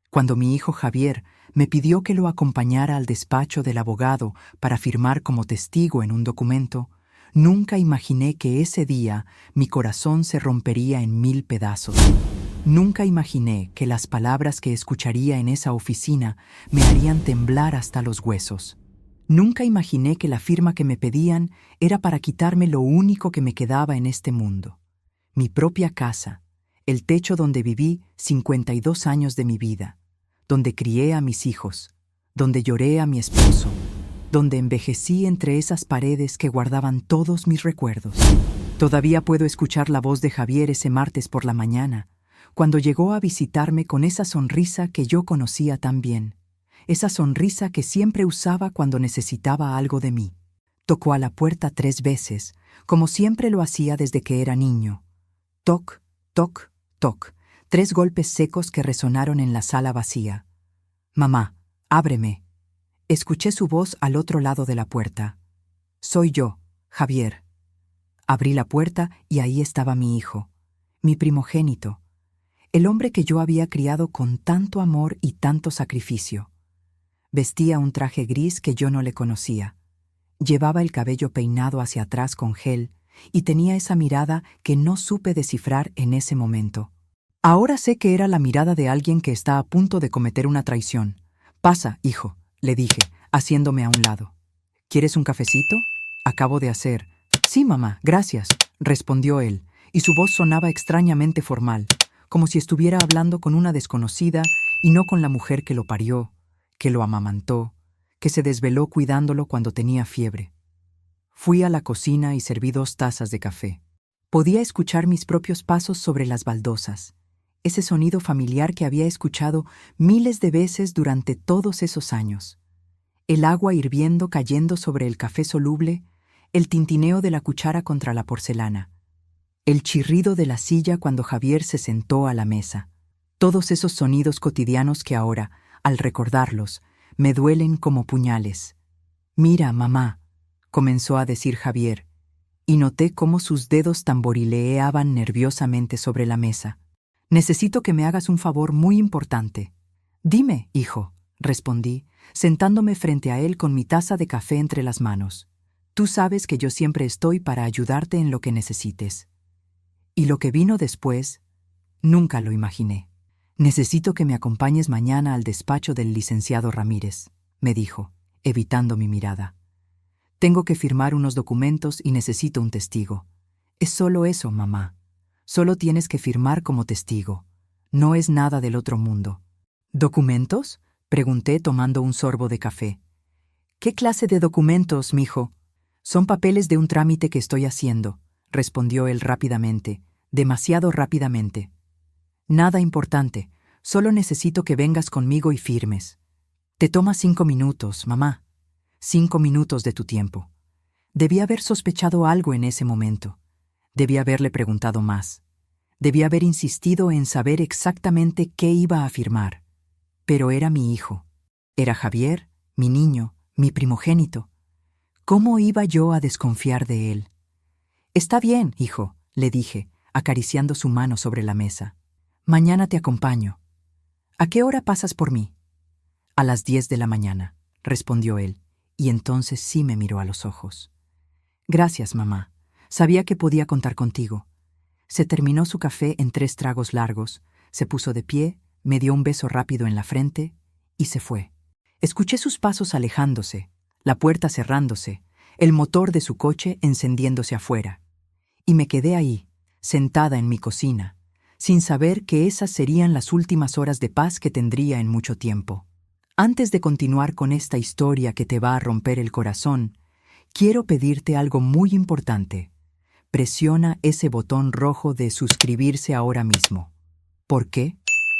Cuando mi hijo Javier me pidió que lo acompañara al despacho del abogado para firmar como testigo en un documento, nunca imaginé que ese día mi corazón se rompería en 1000 pedazos. Nunca imaginé que las palabras que escucharía en esa oficina me harían temblar hasta los huesos. Nunca imaginé que la firma que me pedían era para quitarme lo único que me quedaba en este mundo: mi propia casa, el techo donde viví 52 años de mi vida, donde crié a mis hijos, donde lloré a mi esposo, donde envejecí entre esas paredes que guardaban todos mis recuerdos. Todavía puedo escuchar la voz de Javier ese martes por la mañana, cuando llegó a visitarme con esa sonrisa que yo conocía tan bien, esa sonrisa que siempre usaba cuando necesitaba algo de mí. Tocó a la puerta 3 veces, como siempre lo hacía desde que era niño. Toc, toc, toc, 3 golpes secos que resonaron en la sala vacía. «Mamá, ábreme». Escuché su voz al otro lado de la puerta. «Soy yo, Javier». Abrí la puerta y ahí estaba mi hijo, mi primogénito, el hombre que yo había criado con tanto amor y tanto sacrificio. Vestía un traje gris que yo no le conocía. Llevaba el cabello peinado hacia atrás con gel y tenía esa mirada que no supe descifrar en ese momento. Ahora sé que era la mirada de alguien que está a punto de cometer una traición. «Pasa, hijo», le dije, haciéndome a un lado. «¿Quieres un cafecito? Acabo de hacer». «Sí, mamá, gracias», respondió él, y su voz sonaba extrañamente formal, como si estuviera hablando con una desconocida y no con la mujer que lo parió, que lo amamantó, que se desveló cuidándolo cuando tenía fiebre. Fui a la cocina y serví 2 tazas de café. Podía escuchar mis propios pasos sobre las baldosas, ese sonido familiar que había escuchado miles de veces durante todos esos años. El agua hirviendo cayendo sobre el café soluble, el tintineo de la cuchara contra la porcelana, el chirrido de la silla cuando Javier se sentó a la mesa. Todos esos sonidos cotidianos que ahora, al recordarlos, me duelen como puñales. «Mira, mamá», comenzó a decir Javier, y noté cómo sus dedos tamborileaban nerviosamente sobre la mesa. «Necesito que me hagas un favor muy importante». «Dime, hijo», respondí, sentándome frente a él con mi taza de café entre las manos. «Tú sabes que yo siempre estoy para ayudarte en lo que necesites». Y lo que vino después, nunca lo imaginé. «Necesito que me acompañes mañana al despacho del licenciado Ramírez», me dijo, evitando mi mirada. «Tengo que firmar unos documentos y necesito un testigo». «Es solo eso, mamá. Solo tienes que firmar como testigo. No es nada del otro mundo». «¿Documentos?», pregunté tomando un sorbo de café. «¿Qué clase de documentos, mijo?» «Son papeles de un trámite que estoy haciendo», respondió él rápidamente, demasiado rápidamente. «Nada importante, solo necesito que vengas conmigo y firmes. Te toma 5 minutos, mamá. 5 minutos de tu tiempo». Debí haber sospechado algo en ese momento. Debí haberle preguntado más. Debí haber insistido en saber exactamente qué iba a firmar. Pero era mi hijo. Era Javier, mi niño, mi primogénito. ¿Cómo iba yo a desconfiar de él? «Está bien, hijo», le dije, acariciando su mano sobre la mesa. «Mañana te acompaño». «¿A qué hora pasas por mí?» «A las 10 de la mañana», respondió él, y entonces sí me miró a los ojos. «Gracias, mamá. Sabía que podía contar contigo». Se terminó su café en 3 tragos largos, se puso de pie, me dio un beso rápido en la frente y se fue. Escuché sus pasos alejándose, la puerta cerrándose, el motor de su coche encendiéndose afuera. Y me quedé ahí, sentada en mi cocina, sin saber que esas serían las últimas horas de paz que tendría en mucho tiempo. Antes de continuar con esta historia que te va a romper el corazón, quiero pedirte algo muy importante. Presiona ese botón rojo de suscribirse ahora mismo. ¿Por qué?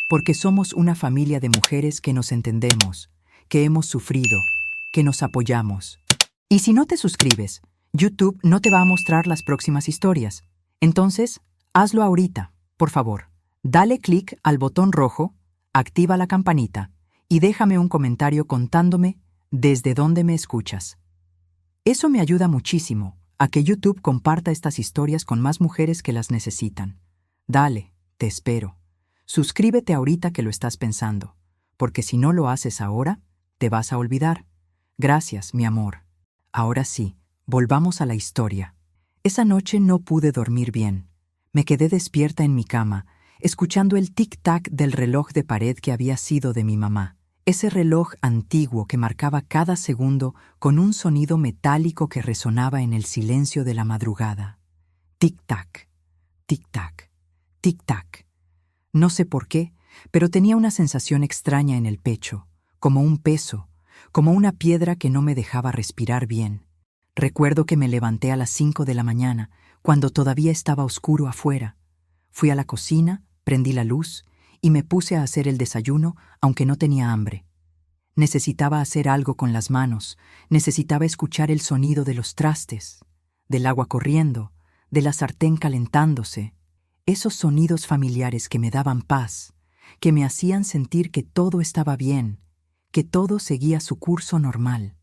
Porque somos una familia de mujeres que nos entendemos, que hemos sufrido, que nos apoyamos. Y si no te suscribes, YouTube no te va a mostrar las próximas historias. Entonces, hazlo ahorita, por favor. Dale clic al botón rojo, activa la campanita y déjame un comentario contándome desde dónde me escuchas. Eso me ayuda muchísimo a que YouTube comparta estas historias con más mujeres que las necesitan. Dale, te espero. Suscríbete ahorita que lo estás pensando. porque si no lo haces ahora, te vas a olvidar. Gracias, mi amor. Ahora sí, volvamos a la historia. Esa noche no pude dormir bien. Me quedé despierta en mi cama, escuchando el tic-tac del reloj de pared que había sido de mi mamá. Ese reloj antiguo que marcaba cada segundo con un sonido metálico que resonaba en el silencio de la madrugada. Tic-tac, tic-tac, tic-tac. No sé por qué, pero tenía una sensación extraña en el pecho, como un peso, como una piedra que no me dejaba respirar bien. Recuerdo que me levanté a las 5 de la mañana, cuando todavía estaba oscuro afuera. Fui a la cocina, prendí la luz y me puse a hacer el desayuno, aunque no tenía hambre. Necesitaba hacer algo con las manos, necesitaba escuchar el sonido de los trastes, del agua corriendo, de la sartén calentándose, esos sonidos familiares que me daban paz, que me hacían sentir que todo estaba bien, que todo seguía su curso normal.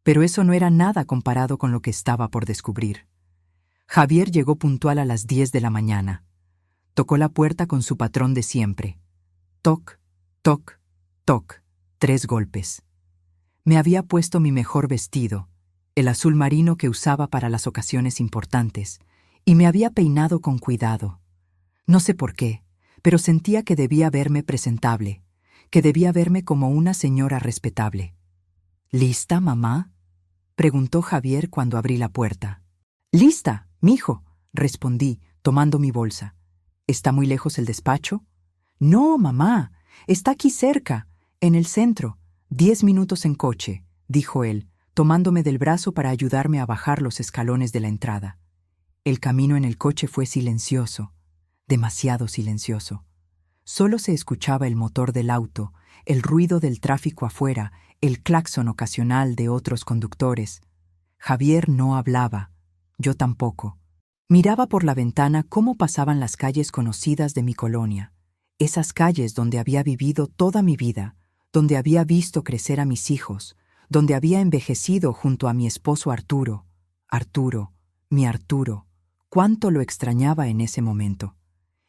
Pero eso no era nada comparado con lo que estaba por descubrir. Javier llegó puntual a las 10 de la mañana. Tocó la puerta con su patrón de siempre. Toc, toc, toc, 3 golpes. Me había puesto mi mejor vestido, el azul marino que usaba para las ocasiones importantes, y me había peinado con cuidado. No sé por qué, pero sentía que debía verme presentable, que debía verme como una señora respetable. ¿Lista, mamá?, preguntó Javier cuando abrí la puerta. «Lista, mijo», respondí, tomando mi bolsa. «¿Está muy lejos el despacho?» «No, mamá, está aquí cerca, en el centro, 10 minutos en coche», dijo él, tomándome del brazo para ayudarme a bajar los escalones de la entrada. El camino en el coche fue silencioso, demasiado silencioso. Solo se escuchaba el motor del auto, el ruido del tráfico afuera, el claxon ocasional de otros conductores. Javier no hablaba, yo tampoco. Miraba por la ventana cómo pasaban las calles conocidas de mi colonia, esas calles donde había vivido toda mi vida, donde había visto crecer a mis hijos, donde había envejecido junto a mi esposo Arturo. Arturo, mi Arturo, cuánto lo extrañaba en ese momento.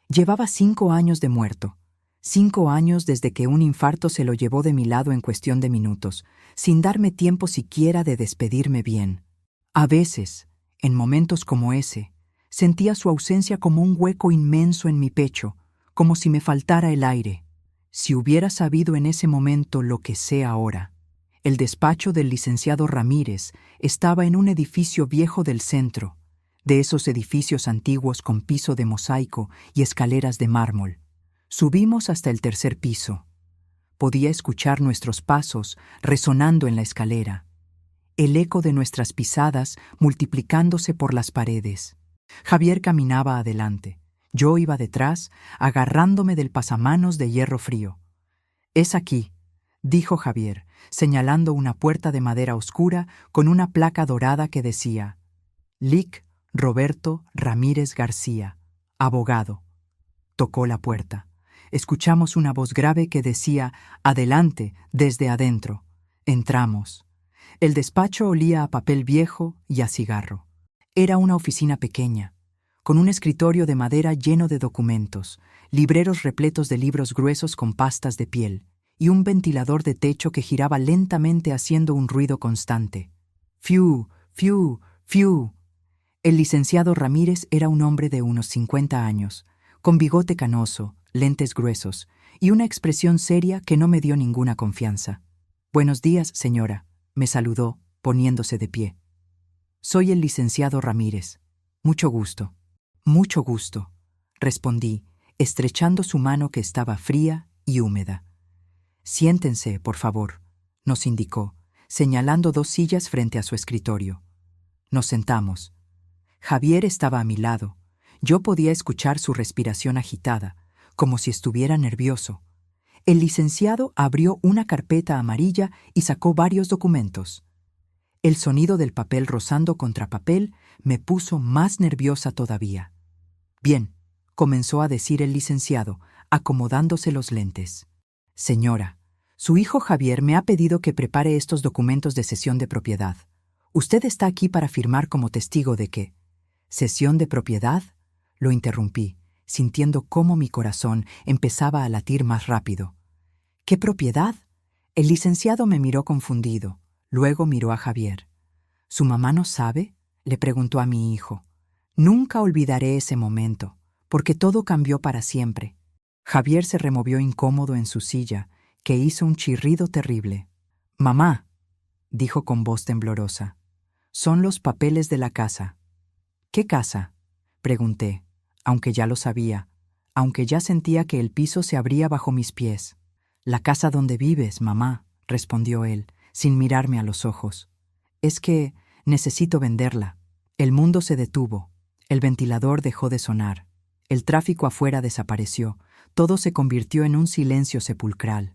Llevaba 5 años de muerto, 5 años desde que un infarto se lo llevó de mi lado en cuestión de minutos, sin darme tiempo siquiera de despedirme bien. A veces, en momentos como ese, sentía su ausencia como un hueco inmenso en mi pecho, como si me faltara el aire. Si hubiera sabido en ese momento lo que sé ahora. El despacho del licenciado Ramírez estaba en un edificio viejo del centro, de esos edificios antiguos con piso de mosaico y escaleras de mármol. Subimos hasta el 3er piso. Podía escuchar nuestros pasos resonando en la escalera, el eco de nuestras pisadas multiplicándose por las paredes. Javier caminaba adelante. Yo iba detrás, agarrándome del pasamanos de hierro frío. «Es aquí», dijo Javier, señalando una puerta de madera oscura con una placa dorada que decía «Lic. Roberto Ramírez García, abogado». Tocó la puerta. Escuchamos una voz grave que decía «Adelante», desde adentro. Entramos. El despacho olía a papel viejo y a cigarro. Era una oficina pequeña, con un escritorio de madera lleno de documentos, libreros repletos de libros gruesos con pastas de piel, y un ventilador de techo que giraba lentamente haciendo un ruido constante. «Fiu, fiu, fiu». El licenciado Ramírez era un hombre de unos 50 años, con bigote canoso, lentes gruesos y una expresión seria que no me dio ninguna confianza. «Buenos días, señora», me saludó, poniéndose de pie. «Soy el licenciado Ramírez. Mucho gusto». «Mucho gusto», respondí, estrechando su mano que estaba fría y húmeda. «Siéntense, por favor», nos indicó, señalando 2 sillas frente a su escritorio. Nos sentamos. Javier estaba a mi lado. Yo podía escuchar su respiración agitada, como si estuviera nervioso. El licenciado abrió una carpeta amarilla y sacó varios documentos. El sonido del papel rozando contra papel me puso más nerviosa todavía. «Bien», comenzó a decir el licenciado, acomodándose los lentes. «Señora, su hijo Javier me ha pedido que prepare estos documentos de cesión de propiedad. Usted está aquí para firmar como testigo de que...» «¿Cesión de propiedad?», lo interrumpí, sintiendo cómo mi corazón empezaba a latir más rápido. «¿Qué propiedad?», El licenciado me miró confundido, luego miró a Javier. ¿Su mamá no sabe?, le preguntó a mi hijo. Nunca olvidaré ese momento, porque todo cambió para siempre. Javier se removió incómodo en su silla, que hizo un chirrido terrible. «Mamá», dijo con voz temblorosa, «son los papeles de la casa». «¿Qué casa?», pregunté, aunque ya lo sabía, aunque ya sentía que el piso se abría bajo mis pies. «La casa donde vives, mamá», respondió él, sin mirarme a los ojos. «Es que necesito venderla». El mundo se detuvo. El ventilador dejó de sonar. El tráfico afuera desapareció. Todo se convirtió en un silencio sepulcral.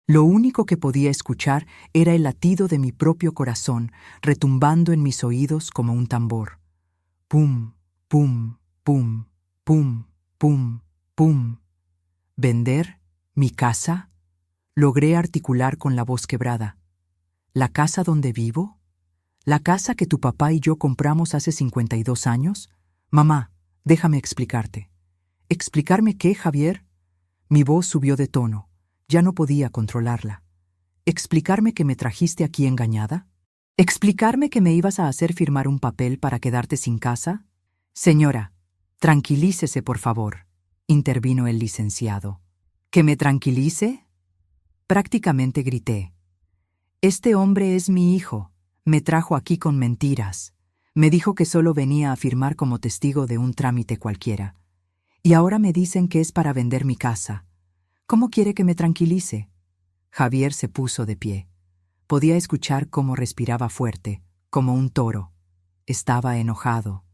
Lo único que podía escuchar era el latido de mi propio corazón, retumbando en mis oídos como un tambor. Pum, pum, pum, pum, pum, pum. ¿Vender? ¿Mi casa? Logré articular con la voz quebrada. ¿La casa donde vivo? ¿La casa que tu papá y yo compramos hace 52 años? Mamá, déjame explicarte. ¿Explicarme qué, Javier? Mi voz subió de tono. Ya no podía controlarla. ¿Explicarme que me trajiste aquí engañada? ¿Explicarme que me ibas a hacer firmar un papel para quedarte sin casa? Señora, tranquilícese, por favor, intervino el licenciado. ¿Que me tranquilice? Prácticamente grité. Este hombre es mi hijo. Me trajo aquí con mentiras. Me dijo que solo venía a firmar como testigo de un trámite cualquiera. Y ahora me dicen que es para vender mi casa. ¿Cómo quiere que me tranquilice? Javier se puso de pie. Podía escuchar cómo respiraba fuerte, como un toro. Estaba enojado.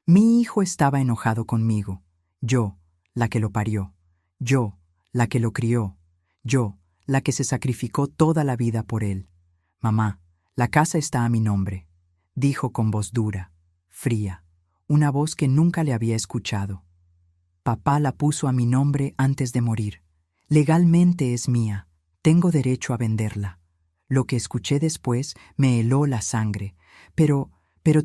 Mi hijo estaba enojado conmigo. Yo, la que lo parió. Yo, la que lo crió. Yo, la que se sacrificó toda la vida por él. Mamá, la casa está a mi nombre, dijo con voz dura, fría, una voz que nunca le había escuchado. Papá la puso a mi nombre antes de morir. Legalmente es mía. Tengo derecho a venderla. Lo que escuché después me heló la sangre. Pero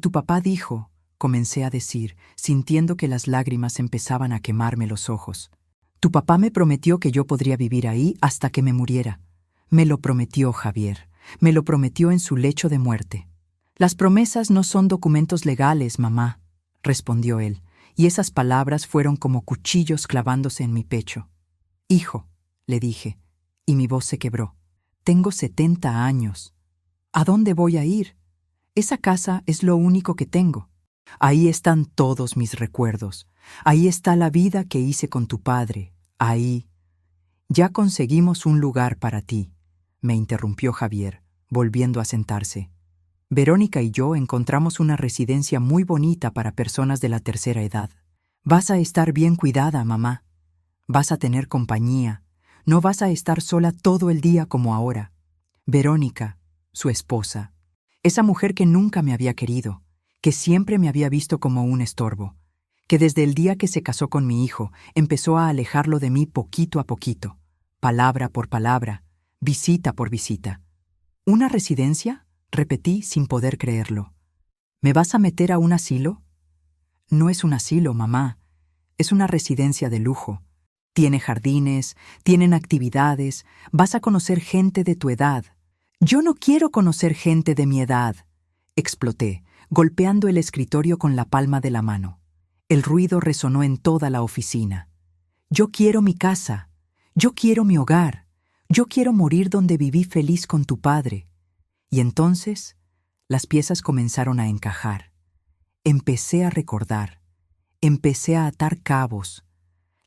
tu papá dijo, comencé a decir, sintiendo que las lágrimas empezaban a quemarme los ojos. Tu papá me prometió que yo podría vivir ahí hasta que me muriera. Me lo prometió, Javier. Me lo prometió en su lecho de muerte. Las promesas no son documentos legales, mamá, respondió él, y esas palabras fueron como cuchillos clavándose en mi pecho. Hijo, le dije, y mi voz se quebró. Tengo 70 años. ¿A dónde voy a ir? Esa casa es lo único que tengo. Ahí están todos mis recuerdos. Ahí está la vida que hice con tu padre. Ahí. Ya conseguimos un lugar para ti, me interrumpió Javier, volviendo a sentarse. Verónica y yo encontramos una residencia muy bonita para personas de la tercera edad. Vas a estar bien cuidada, mamá. Vas a tener compañía. No vas a estar sola todo el día como ahora. Verónica, su esposa, esa mujer que nunca me había querido, que siempre me había visto como un estorbo, que desde el día que se casó con mi hijo empezó a alejarlo de mí poquito a poquito, palabra por palabra, visita por visita. ¿Una residencia?, repetí sin poder creerlo. ¿Me vas a meter a un asilo? No es un asilo, mamá. Es una residencia de lujo. Tiene jardines, tienen actividades, vas a conocer gente de tu edad. Yo no quiero conocer gente de mi edad, exploté, golpeando el escritorio con la palma de la mano. El ruido resonó en toda la oficina. Yo quiero mi casa. Yo quiero mi hogar. Yo quiero morir donde viví feliz con tu padre. Y entonces, las piezas comenzaron a encajar. Empecé a recordar. Empecé a atar cabos.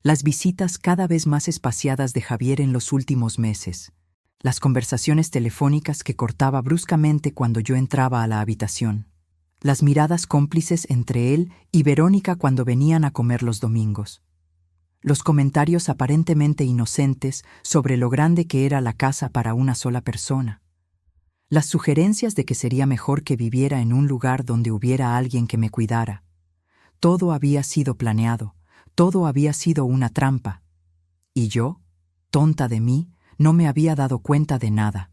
Las visitas cada vez más espaciadas de Javier en los últimos meses. Las conversaciones telefónicas que cortaba bruscamente cuando yo entraba a la habitación. Las miradas cómplices entre él y Verónica cuando venían a comer los domingos. Los comentarios aparentemente inocentes sobre lo grande que era la casa para una sola persona. Las sugerencias de que sería mejor que viviera en un lugar donde hubiera alguien que me cuidara. Todo había sido planeado, todo había sido una trampa. Y yo, tonta de mí, no me había dado cuenta de nada.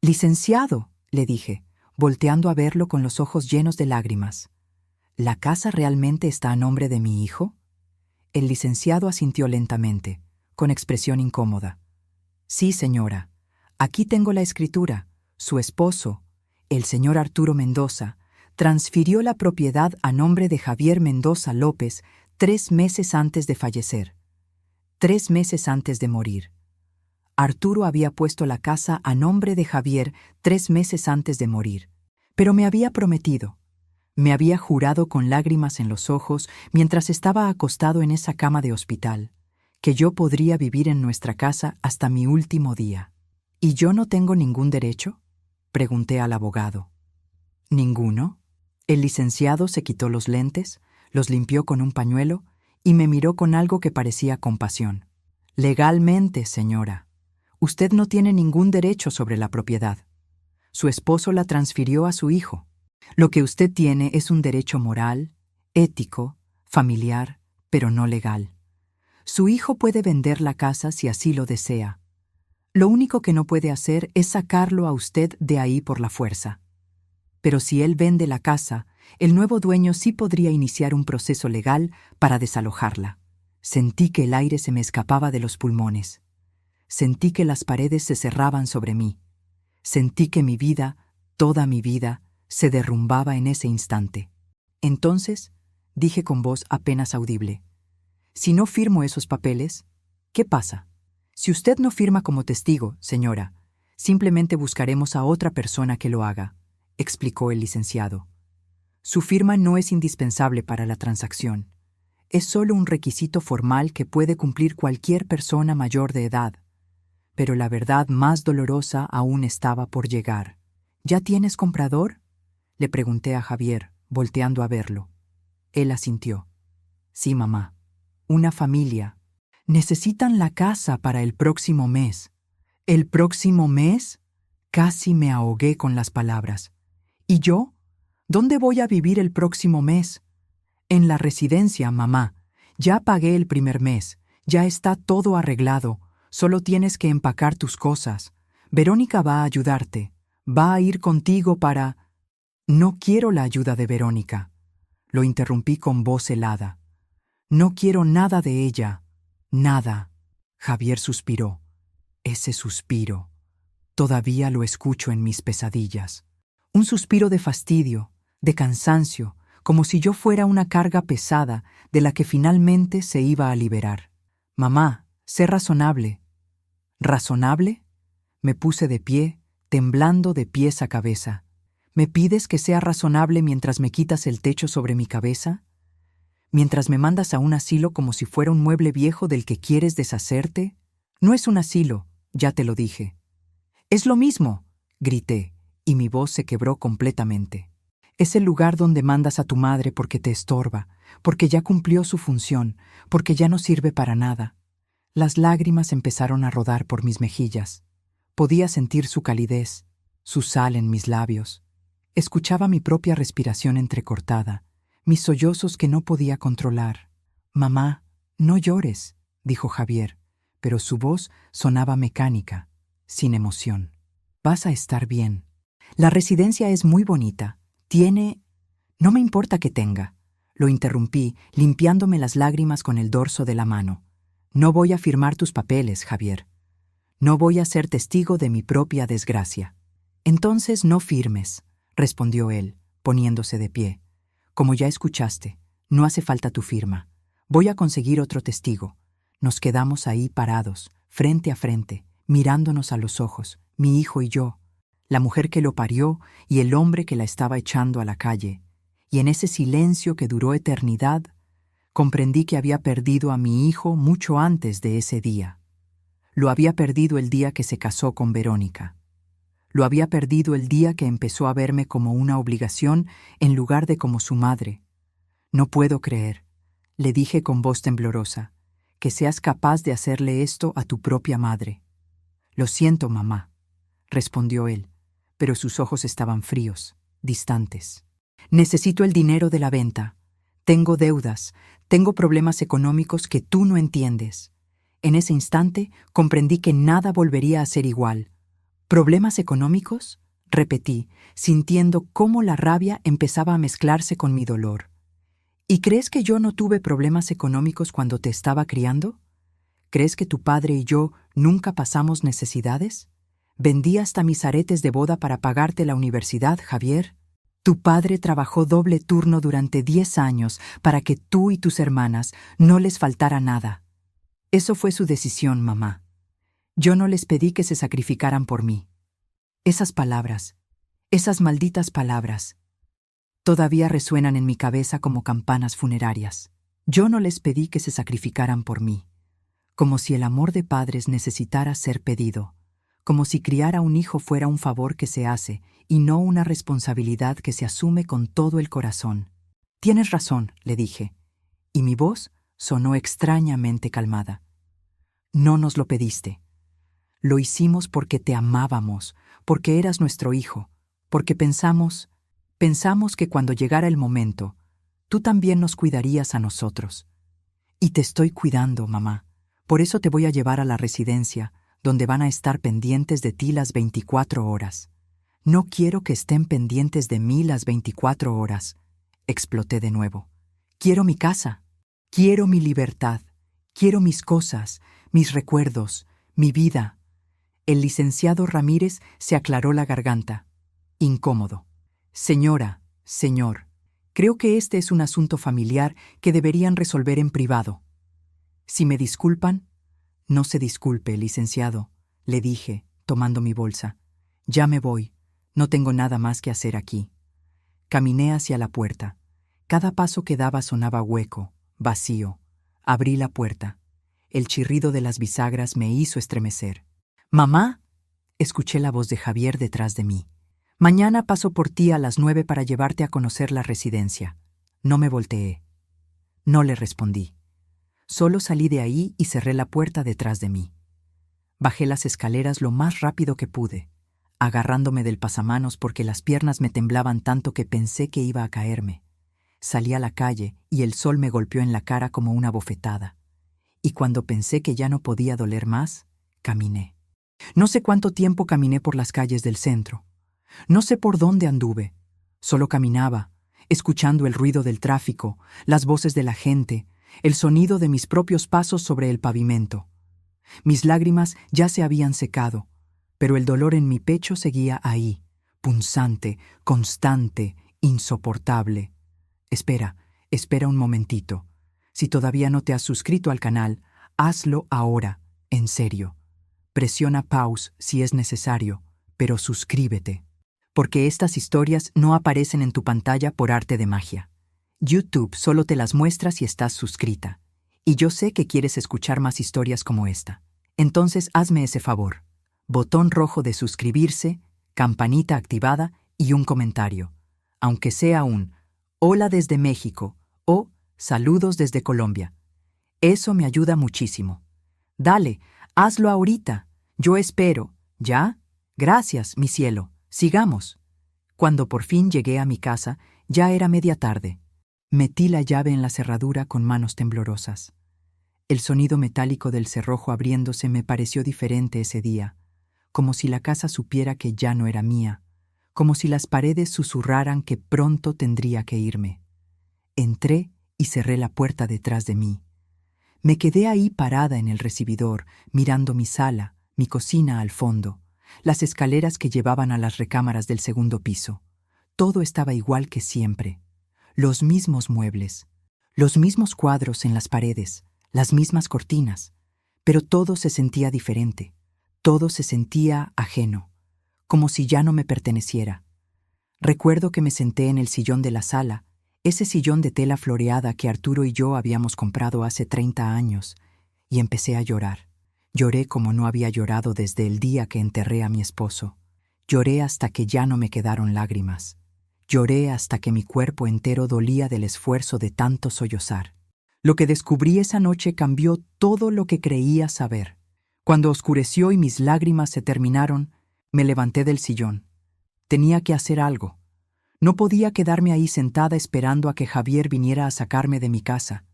«Licenciado», le dije, volteando a verlo con los ojos llenos de lágrimas. ¿La casa realmente está a nombre de mi hijo? El licenciado asintió lentamente, con expresión incómoda. Sí, señora. Aquí tengo la escritura. Su esposo, el señor Arturo Mendoza, transfirió la propiedad a nombre de Javier Mendoza López 3 meses antes de fallecer. 3 meses antes de morir. Arturo había puesto la casa a nombre de Javier 3 meses antes de morir. Pero me había prometido. Me había jurado con lágrimas en los ojos mientras estaba acostado en esa cama de hospital, que yo podría vivir en nuestra casa hasta mi último día. ¿Y yo no tengo ningún derecho?, pregunté al abogado. ¿Ninguno? El licenciado se quitó los lentes, los limpió con un pañuelo y me miró con algo que parecía compasión. Legalmente, señora, usted no tiene ningún derecho sobre la propiedad. Su esposo la transfirió a su hijo. Lo que usted tiene es un derecho moral, ético, familiar, pero no legal. Su hijo puede vender la casa si así lo desea. Lo único que no puede hacer es sacarlo a usted de ahí por la fuerza. Pero si él vende la casa, el nuevo dueño sí podría iniciar un proceso legal para desalojarla. Sentí que el aire se me escapaba de los pulmones. Sentí que las paredes se cerraban sobre mí. Sentí que mi vida, toda mi vida, se derrumbaba en ese instante. Entonces, dije con voz apenas audible, si no firmo esos papeles, ¿qué pasa? Si usted no firma como testigo, señora, simplemente buscaremos a otra persona que lo haga, explicó el licenciado. Su firma no es indispensable para la transacción. Es solo un requisito formal que puede cumplir cualquier persona mayor de edad. Pero la verdad más dolorosa aún estaba por llegar. ¿Ya tienes comprador?, le pregunté a Javier, volteando a verlo. Él asintió. Sí, mamá. Una familia. Necesitan la casa para el próximo mes. ¿El próximo mes? Casi me ahogué con las palabras. ¿Y yo? ¿Dónde voy a vivir el próximo mes? En la residencia, mamá. Ya pagué el primer mes. Ya está todo arreglado. Solo tienes que empacar tus cosas. Verónica va a ayudarte. Va a ir contigo para... No quiero la ayuda de Verónica. Lo interrumpí con voz helada. No quiero nada de ella. Nada. Javier suspiró. Ese suspiro. Todavía lo escucho en mis pesadillas. Un suspiro de fastidio, de cansancio, como si yo fuera una carga pesada de la que finalmente se iba a liberar. Mamá, sé razonable. ¿Razonable? Me puse de pie, temblando de pies a cabeza. ¿Me pides que sea razonable mientras me quitas el techo sobre mi cabeza? ¿Mientras me mandas a un asilo como si fuera un mueble viejo del que quieres deshacerte? No es un asilo, ya te lo dije. Es lo mismo, grité, y mi voz se quebró completamente. Es el lugar donde mandas a tu madre porque te estorba, porque ya cumplió su función, porque ya no sirve para nada. Las lágrimas empezaron a rodar por mis mejillas. Podía sentir su calidez, su sal en mis labios. Escuchaba mi propia respiración entrecortada, mis sollozos que no podía controlar. Mamá, no llores, dijo Javier, pero su voz sonaba mecánica, sin emoción. Vas a estar bien. La residencia es muy bonita. Tiene... No me importa que tenga. Lo interrumpí, limpiándome las lágrimas con el dorso de la mano. No voy a firmar tus papeles, Javier. No voy a ser testigo de mi propia desgracia. Entonces no firmes, respondió él, poniéndose de pie. Como ya escuchaste, no hace falta tu firma. Voy a conseguir otro testigo. Nos quedamos ahí parados, frente a frente, mirándonos a los ojos, mi hijo y yo, la mujer que lo parió y el hombre que la estaba echando a la calle. Y en ese silencio que duró eternidad, comprendí que había perdido a mi hijo mucho antes de ese día. Lo había perdido el día que se casó con Verónica. Lo había perdido el día que empezó a verme como una obligación en lugar de como su madre. No puedo creer, le dije con voz temblorosa, que seas capaz de hacerle esto a tu propia madre. Lo siento, mamá, respondió él, pero sus ojos estaban fríos, distantes. Necesito el dinero de la venta. Tengo deudas, tengo problemas económicos que tú no entiendes. En ese instante comprendí que nada volvería a ser igual. ¿Problemas económicos?, repetí, sintiendo cómo la rabia empezaba a mezclarse con mi dolor. ¿Y crees que yo no tuve problemas económicos cuando te estaba criando? ¿Crees que tu padre y yo nunca pasamos necesidades? Vendí hasta mis aretes de boda para pagarte la universidad, Javier. Tu padre trabajó doble turno durante 10 años para que tú y tus hermanas no les faltara nada. Eso fue su decisión, mamá. Yo no les pedí que se sacrificaran por mí. Esas palabras, esas malditas palabras, todavía resuenan en mi cabeza como campanas funerarias. Yo no les pedí que se sacrificaran por mí, como si el amor de padres necesitara ser pedido, como si criar a un hijo fuera un favor que se hace y no una responsabilidad que se asume con todo el corazón. Tienes razón, le dije, y mi voz sonó extrañamente calmada. No nos lo pediste. Lo hicimos porque te amábamos, porque eras nuestro hijo, porque pensamos que cuando llegara el momento, tú también nos cuidarías a nosotros. Y te estoy cuidando, mamá. Por eso te voy a llevar a la residencia, donde van a estar pendientes de ti las 24 horas. No quiero que estén pendientes de mí las 24 horas. Exploté de nuevo. Quiero mi casa. Quiero mi libertad. Quiero mis cosas, mis recuerdos, mi vida. El licenciado Ramírez se aclaró la garganta. Incómodo. Señora, señor, creo que este es un asunto familiar que deberían resolver en privado. Si me disculpan, no se disculpe, licenciado, le dije, tomando mi bolsa. Ya me voy, no tengo nada más que hacer aquí. Caminé hacia la puerta. Cada paso que daba sonaba hueco, vacío. Abrí la puerta. El chirrido de las bisagras me hizo estremecer. «¡Mamá!», escuché la voz de Javier detrás de mí. «Mañana paso por ti a las 9 para llevarte a conocer la residencia». No me volteé. No le respondí. Solo salí de ahí y cerré la puerta detrás de mí. Bajé las escaleras lo más rápido que pude, agarrándome del pasamanos porque las piernas me temblaban tanto que pensé que iba a caerme. Salí a la calle y el sol me golpeó en la cara como una bofetada. Y cuando pensé que ya no podía doler más, caminé. No sé cuánto tiempo caminé por las calles del centro. No sé por dónde anduve. Solo caminaba, escuchando el ruido del tráfico, las voces de la gente, el sonido de mis propios pasos sobre el pavimento. Mis lágrimas ya se habían secado, pero el dolor en mi pecho seguía ahí, punzante, constante, insoportable. Espera un momentito. Si todavía no te has suscrito al canal, hazlo ahora, en serio. Presiona pause si es necesario, pero suscríbete. Porque estas historias no aparecen en tu pantalla por arte de magia. YouTube solo te las muestra si estás suscrita. Y yo sé que quieres escuchar más historias como esta. Entonces hazme ese favor. Botón rojo de suscribirse, campanita activada y un comentario. Aunque sea un «Hola desde México» o «Saludos desde Colombia». Eso me ayuda muchísimo. Dale, hazlo ahorita. Yo espero. ¿Ya? Gracias, mi cielo. Sigamos. Cuando por fin llegué a mi casa, ya era media tarde. Metí la llave en la cerradura con manos temblorosas. El sonido metálico del cerrojo abriéndose me pareció diferente ese día, como si la casa supiera que ya no era mía, como si las paredes susurraran que pronto tendría que irme. Entré y cerré la puerta detrás de mí. Me quedé ahí parada en el recibidor, mirando mi sala, mi cocina al fondo, las escaleras que llevaban a las recámaras del segundo piso. Todo estaba igual que siempre. Los mismos muebles, los mismos cuadros en las paredes, las mismas cortinas, pero todo se sentía diferente, todo se sentía ajeno, como si ya no me perteneciera. Recuerdo que me senté en el sillón de la sala, ese sillón de tela floreada que Arturo y yo habíamos comprado hace 30 años, y empecé a llorar. Lloré como no había llorado desde el día que enterré a mi esposo. Lloré hasta que ya no me quedaron lágrimas. Lloré hasta que mi cuerpo entero dolía del esfuerzo de tanto sollozar. Lo que descubrí esa noche cambió todo lo que creía saber. Cuando oscureció y mis lágrimas se terminaron, me levanté del sillón. Tenía que hacer algo. No podía quedarme ahí sentada esperando a que Javier viniera a sacarme de mi casa.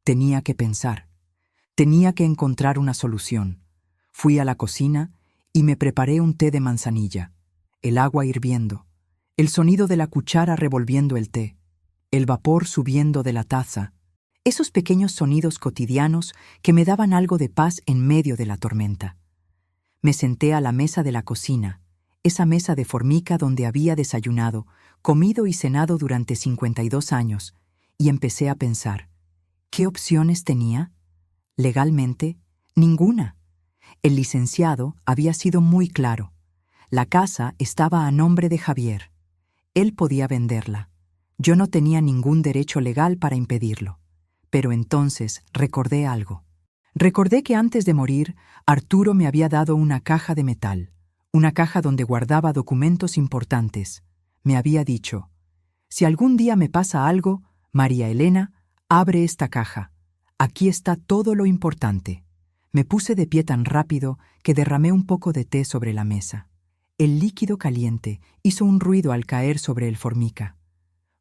Tenía que pensar. Tenía que encontrar una solución. Fui a la cocina y me preparé un té de manzanilla, el agua hirviendo, el sonido de la cuchara revolviendo el té, el vapor subiendo de la taza, esos pequeños sonidos cotidianos que me daban algo de paz en medio de la tormenta. Me senté a la mesa de la cocina, esa mesa de formica donde había desayunado, comido y cenado durante 52 años, y empecé a pensar, ¿qué opciones tenía? Legalmente, ninguna. El licenciado había sido muy claro. La casa estaba a nombre de Javier. Él podía venderla. Yo no tenía ningún derecho legal para impedirlo. Pero entonces recordé algo. Recordé que antes de morir, Arturo me había dado una caja de metal, una caja donde guardaba documentos importantes. Me había dicho, si algún día me pasa algo, María Elena, abre esta caja. Aquí está todo lo importante. Me puse de pie tan rápido que derramé un poco de té sobre la mesa. El líquido caliente hizo un ruido al caer sobre el formica.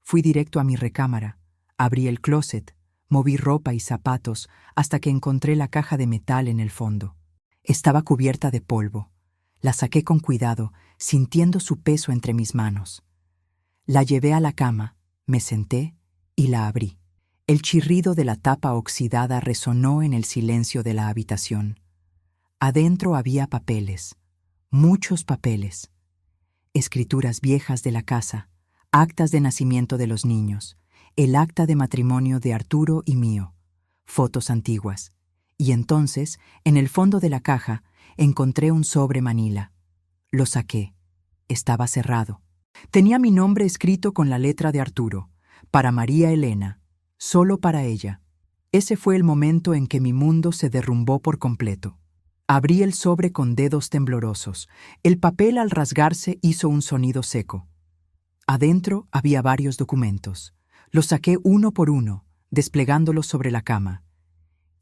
Fui directo a mi recámara, abrí el closet, moví ropa y zapatos hasta que encontré la caja de metal en el fondo. Estaba cubierta de polvo. La saqué con cuidado, sintiendo su peso entre mis manos. La llevé a la cama, me senté y la abrí. El chirrido de la tapa oxidada resonó en el silencio de la habitación. Adentro había papeles, muchos papeles. Escrituras viejas de la casa, actas de nacimiento de los niños, el acta de matrimonio de Arturo y mío, fotos antiguas. Y entonces, en el fondo de la caja, encontré un sobre manila. Lo saqué. Estaba cerrado. Tenía mi nombre escrito con la letra de Arturo, para María Elena, solo para ella. Ese fue el momento en que mi mundo se derrumbó por completo. Abrí el sobre con dedos temblorosos. El papel al rasgarse hizo un sonido seco. Adentro había varios documentos. Los saqué uno por uno, desplegándolos sobre la cama.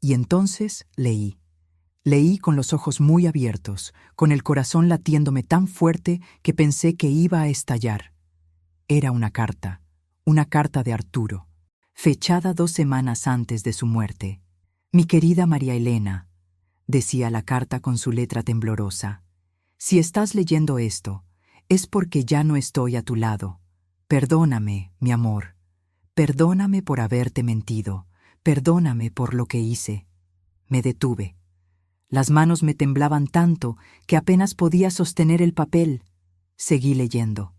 Y entonces leí. Leí con los ojos muy abiertos, con el corazón latiéndome tan fuerte que pensé que iba a estallar. Era una carta de Arturo, fechada 2 semanas antes de su muerte. Mi querida María Elena, decía la carta con su letra temblorosa, si estás leyendo esto, es porque ya no estoy a tu lado. Perdóname, mi amor. Perdóname por haberte mentido. Perdóname por lo que hice. Me detuve. Las manos me temblaban tanto que apenas podía sostener el papel. Seguí leyendo.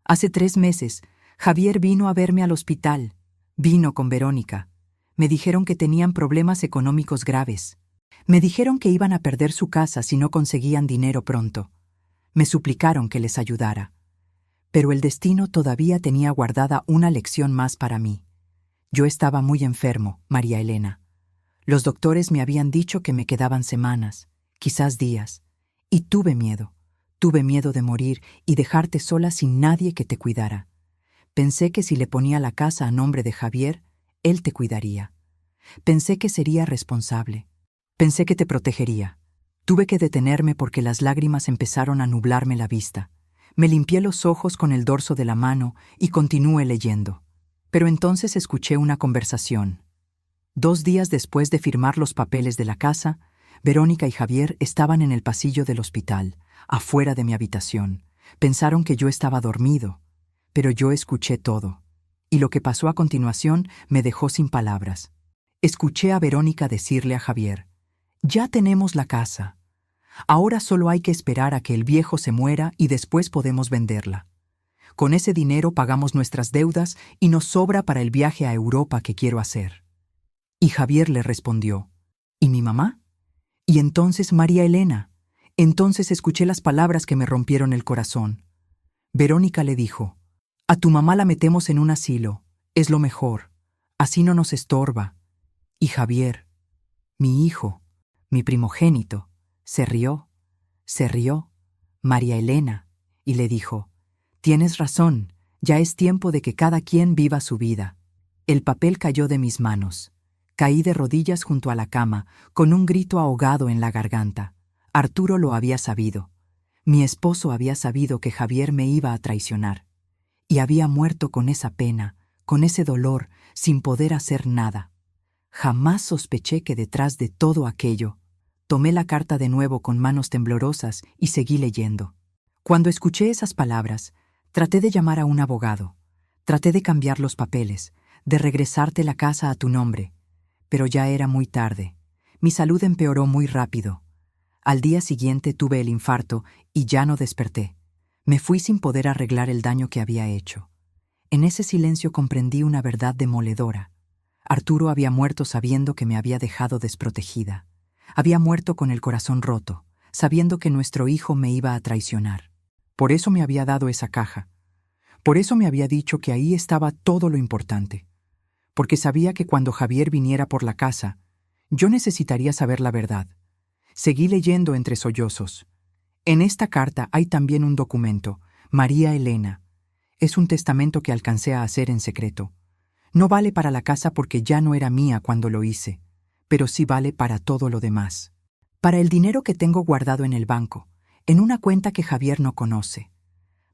Hace 3 meses, Javier vino a verme al hospital. Vino con Verónica. Me dijeron que tenían problemas económicos graves. Me dijeron que iban a perder su casa si no conseguían dinero pronto. Me suplicaron que les ayudara. Pero el destino todavía tenía guardada una lección más para mí. Yo estaba muy enfermo, María Elena. Los doctores me habían dicho que me quedaban semanas, quizás días, y tuve miedo de morir y dejarte sola sin nadie que te cuidara. Pensé que si le ponía la casa a nombre de Javier, él te cuidaría. Pensé que sería responsable. Pensé que te protegería. Tuve que detenerme porque las lágrimas empezaron a nublarme la vista. Me limpié los ojos con el dorso de la mano y continué leyendo. Pero entonces escuché una conversación. 2 días después de firmar los papeles de la casa, Verónica y Javier estaban en el pasillo del hospital, afuera de mi habitación. Pensaron que yo estaba dormido, pero yo escuché todo. Y lo que pasó a continuación me dejó sin palabras. Escuché a Verónica decirle a Javier, «Ya tenemos la casa. Ahora solo hay que esperar a que el viejo se muera y después podemos venderla. Con ese dinero pagamos nuestras deudas y nos sobra para el viaje a Europa que quiero hacer». Y Javier le respondió, «¿Y mi mamá?» Y entonces María Elena. Entonces escuché las palabras que me rompieron el corazón. Verónica le dijo, «A tu mamá la metemos en un asilo. Es lo mejor. Así no nos estorba». Y Javier, mi hijo, mi primogénito, se rió, María Elena, y le dijo, «Tienes razón, ya es tiempo de que cada quien viva su vida». El papel cayó de mis manos. Caí de rodillas junto a la cama, con un grito ahogado en la garganta. Arturo lo había sabido. Mi esposo había sabido que Javier me iba a traicionar. Y había muerto con esa pena, con ese dolor, sin poder hacer nada. Jamás sospeché que detrás de todo aquello. Tomé la carta de nuevo con manos temblorosas y seguí leyendo. Cuando escuché esas palabras, traté de llamar a un abogado. Traté de cambiar los papeles, de regresarte la casa a tu nombre. Pero ya era muy tarde. Mi salud empeoró muy rápido. Al día siguiente tuve el infarto y ya no desperté. Me fui sin poder arreglar el daño que había hecho. En ese silencio comprendí una verdad demoledora. Arturo había muerto sabiendo que me había dejado desprotegida. Había muerto con el corazón roto, sabiendo que nuestro hijo me iba a traicionar. Por eso me había dado esa caja. Por eso me había dicho que ahí estaba todo lo importante. Porque sabía que cuando Javier viniera por la casa, yo necesitaría saber la verdad. Seguí leyendo entre sollozos. En esta carta hay también un documento, María Elena. Es un testamento que alcancé a hacer en secreto. No vale para la casa porque ya no era mía cuando lo hice, pero sí vale para todo lo demás. Para el dinero que tengo guardado en el banco, en una cuenta que Javier no conoce.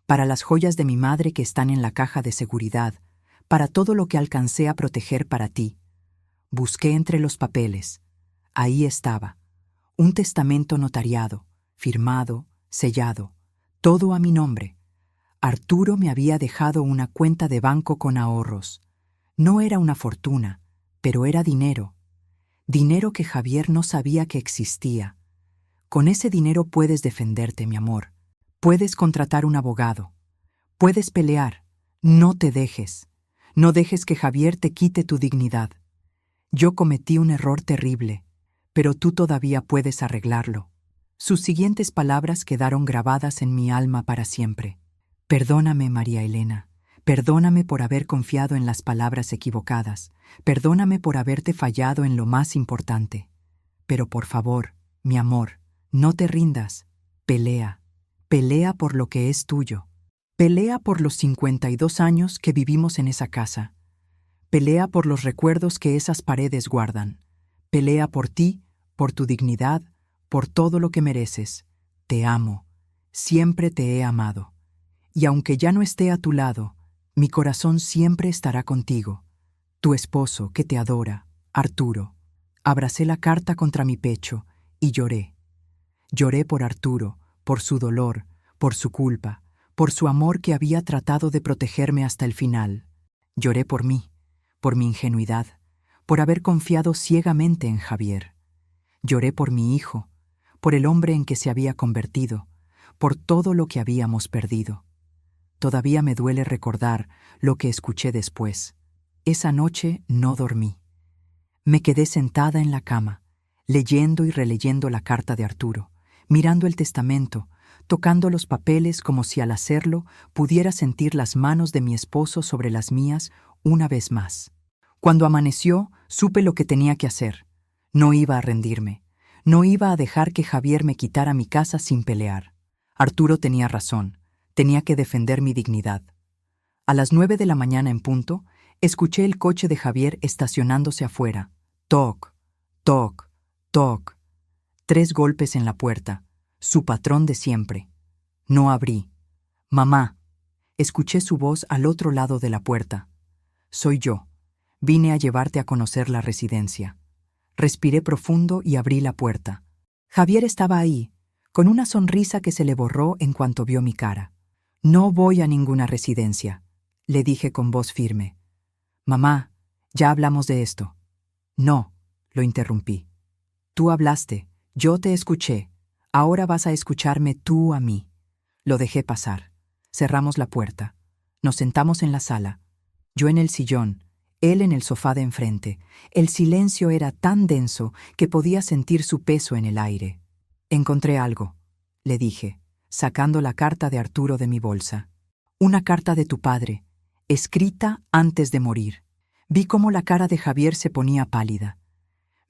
Para las joyas de mi madre que están en la caja de seguridad, para todo lo que alcancé a proteger para ti. Busqué entre los papeles. Ahí estaba. Un testamento notariado, firmado, sellado, todo a mi nombre. Arturo me había dejado una cuenta de banco con ahorros. No era una fortuna, pero era dinero. Dinero que Javier no sabía que existía. Con ese dinero puedes defenderte, mi amor. Puedes contratar un abogado. Puedes pelear. No te dejes. No dejes que Javier te quite tu dignidad. Yo cometí un error terrible, pero tú todavía puedes arreglarlo. Sus siguientes palabras quedaron grabadas en mi alma para siempre. Perdóname, María Elena. Perdóname por haber confiado en las palabras equivocadas. Perdóname por haberte fallado en lo más importante. Pero por favor, mi amor, no te rindas. Pelea. Pelea por lo que es tuyo. Pelea por los 52 años que vivimos en esa casa. Pelea por los recuerdos que esas paredes guardan. Pelea por ti, por tu dignidad, por todo lo que mereces. Te amo. Siempre te he amado. Y aunque ya no esté a tu lado, mi corazón siempre estará contigo. Tu esposo, que te adora, Arturo. Abracé la carta contra mi pecho y lloré. Lloré por Arturo, por su dolor, por su culpa, por su amor que había tratado de protegerme hasta el final. Lloré por mí, por mi ingenuidad, por haber confiado ciegamente en Javier. Lloré por mi hijo, por el hombre en que se había convertido, por todo lo que habíamos perdido. Todavía me duele recordar lo que escuché después. Esa noche no dormí. Me quedé sentada en la cama, leyendo y releyendo la carta de Arturo, mirando el testamento, tocando los papeles como si al hacerlo pudiera sentir las manos de mi esposo sobre las mías una vez más. Cuando amaneció, supe lo que tenía que hacer. No iba a rendirme. No iba a dejar que Javier me quitara mi casa sin pelear. Arturo tenía razón. Tenía que defender mi dignidad. A las 9 de la mañana en punto, escuché el coche de Javier estacionándose afuera. Toc, toc, toc. 3 golpes en la puerta. Su patrón de siempre. No abrí. Mamá. Escuché su voz al otro lado de la puerta. Soy yo. Vine a llevarte a conocer la residencia. Respiré profundo y abrí la puerta. Javier estaba ahí, con una sonrisa que se le borró en cuanto vio mi cara. No voy a ninguna residencia, le dije con voz firme. Mamá, ya hablamos de esto. No, lo interrumpí. Tú hablaste, yo te escuché. Ahora vas a escucharme tú a mí. Lo dejé pasar. Cerramos la puerta. Nos sentamos en la sala. Yo en el sillón, él en el sofá de enfrente. El silencio era tan denso que podía sentir su peso en el aire. Encontré algo, le dije, sacando la carta de Arturo de mi bolsa. Una carta de tu padre, escrita antes de morir. Vi cómo la cara de Javier se ponía pálida.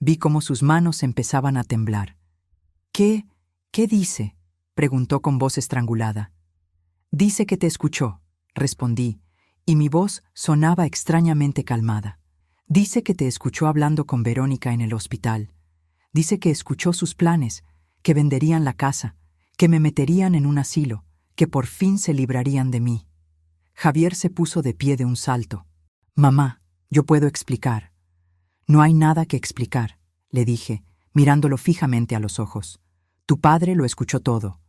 Vi cómo sus manos empezaban a temblar. ¿Qué dice?, preguntó con voz estrangulada. Dice que te escuchó, respondí, y mi voz sonaba extrañamente calmada. Dice que te escuchó hablando con Verónica en el hospital. Dice que escuchó sus planes, que venderían la casa, que me meterían en un asilo, que por fin se librarían de mí. Javier se puso de pie de un salto. Mamá, yo puedo explicar. No hay nada que explicar, le dije, mirándolo fijamente a los ojos. Tu padre lo escuchó todo,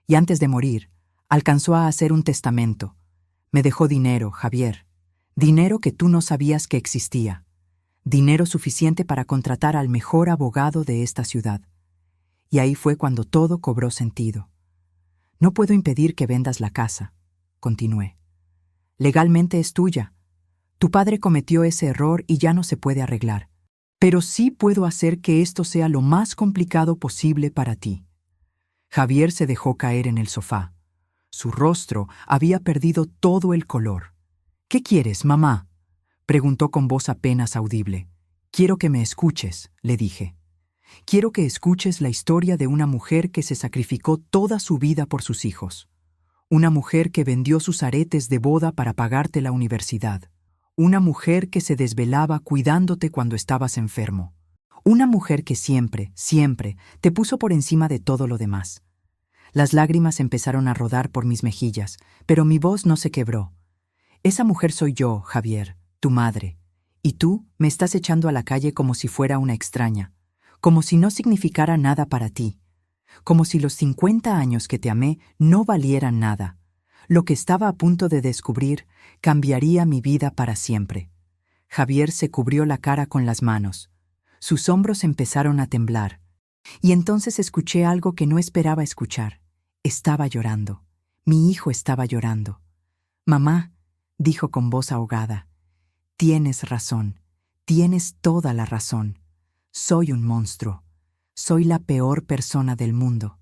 y antes de morir, alcanzó a hacer un testamento. Me dejó dinero, Javier. Dinero que tú no sabías que existía. Dinero suficiente para contratar al mejor abogado de esta ciudad. Y ahí fue cuando todo cobró sentido. No puedo impedir que vendas la casa, continué. Legalmente es tuya. Tu padre cometió ese error y ya no se puede arreglar. Pero sí puedo hacer que esto sea lo más complicado posible para ti. Javier se dejó caer en el sofá. Su rostro había perdido todo el color. «¿Qué quieres, mamá?», preguntó con voz apenas audible. «Quiero que me escuches», le dije. «Quiero que escuches la historia de una mujer que se sacrificó toda su vida por sus hijos. Una mujer que vendió sus aretes de boda para pagarte la universidad. Una mujer que se desvelaba cuidándote cuando estabas enfermo. Una mujer que siempre, siempre te puso por encima de todo lo demás». Las lágrimas empezaron a rodar por mis mejillas, pero mi voz no se quebró. «Esa mujer soy yo, Javier, tu madre. Y tú me estás echando a la calle como si fuera una extraña, como si no significara nada para ti, como si los 50 años que te amé no valieran nada. Lo que estaba a punto de descubrir cambiaría mi vida para siempre». Javier se cubrió la cara con las manos. Sus hombros empezaron a temblar. Y entonces escuché algo que no esperaba escuchar. Estaba llorando. Mi hijo estaba llorando. «Mamá», dijo con voz ahogada, «tienes razón. Tienes toda la razón. Soy un monstruo. Soy la peor persona del mundo».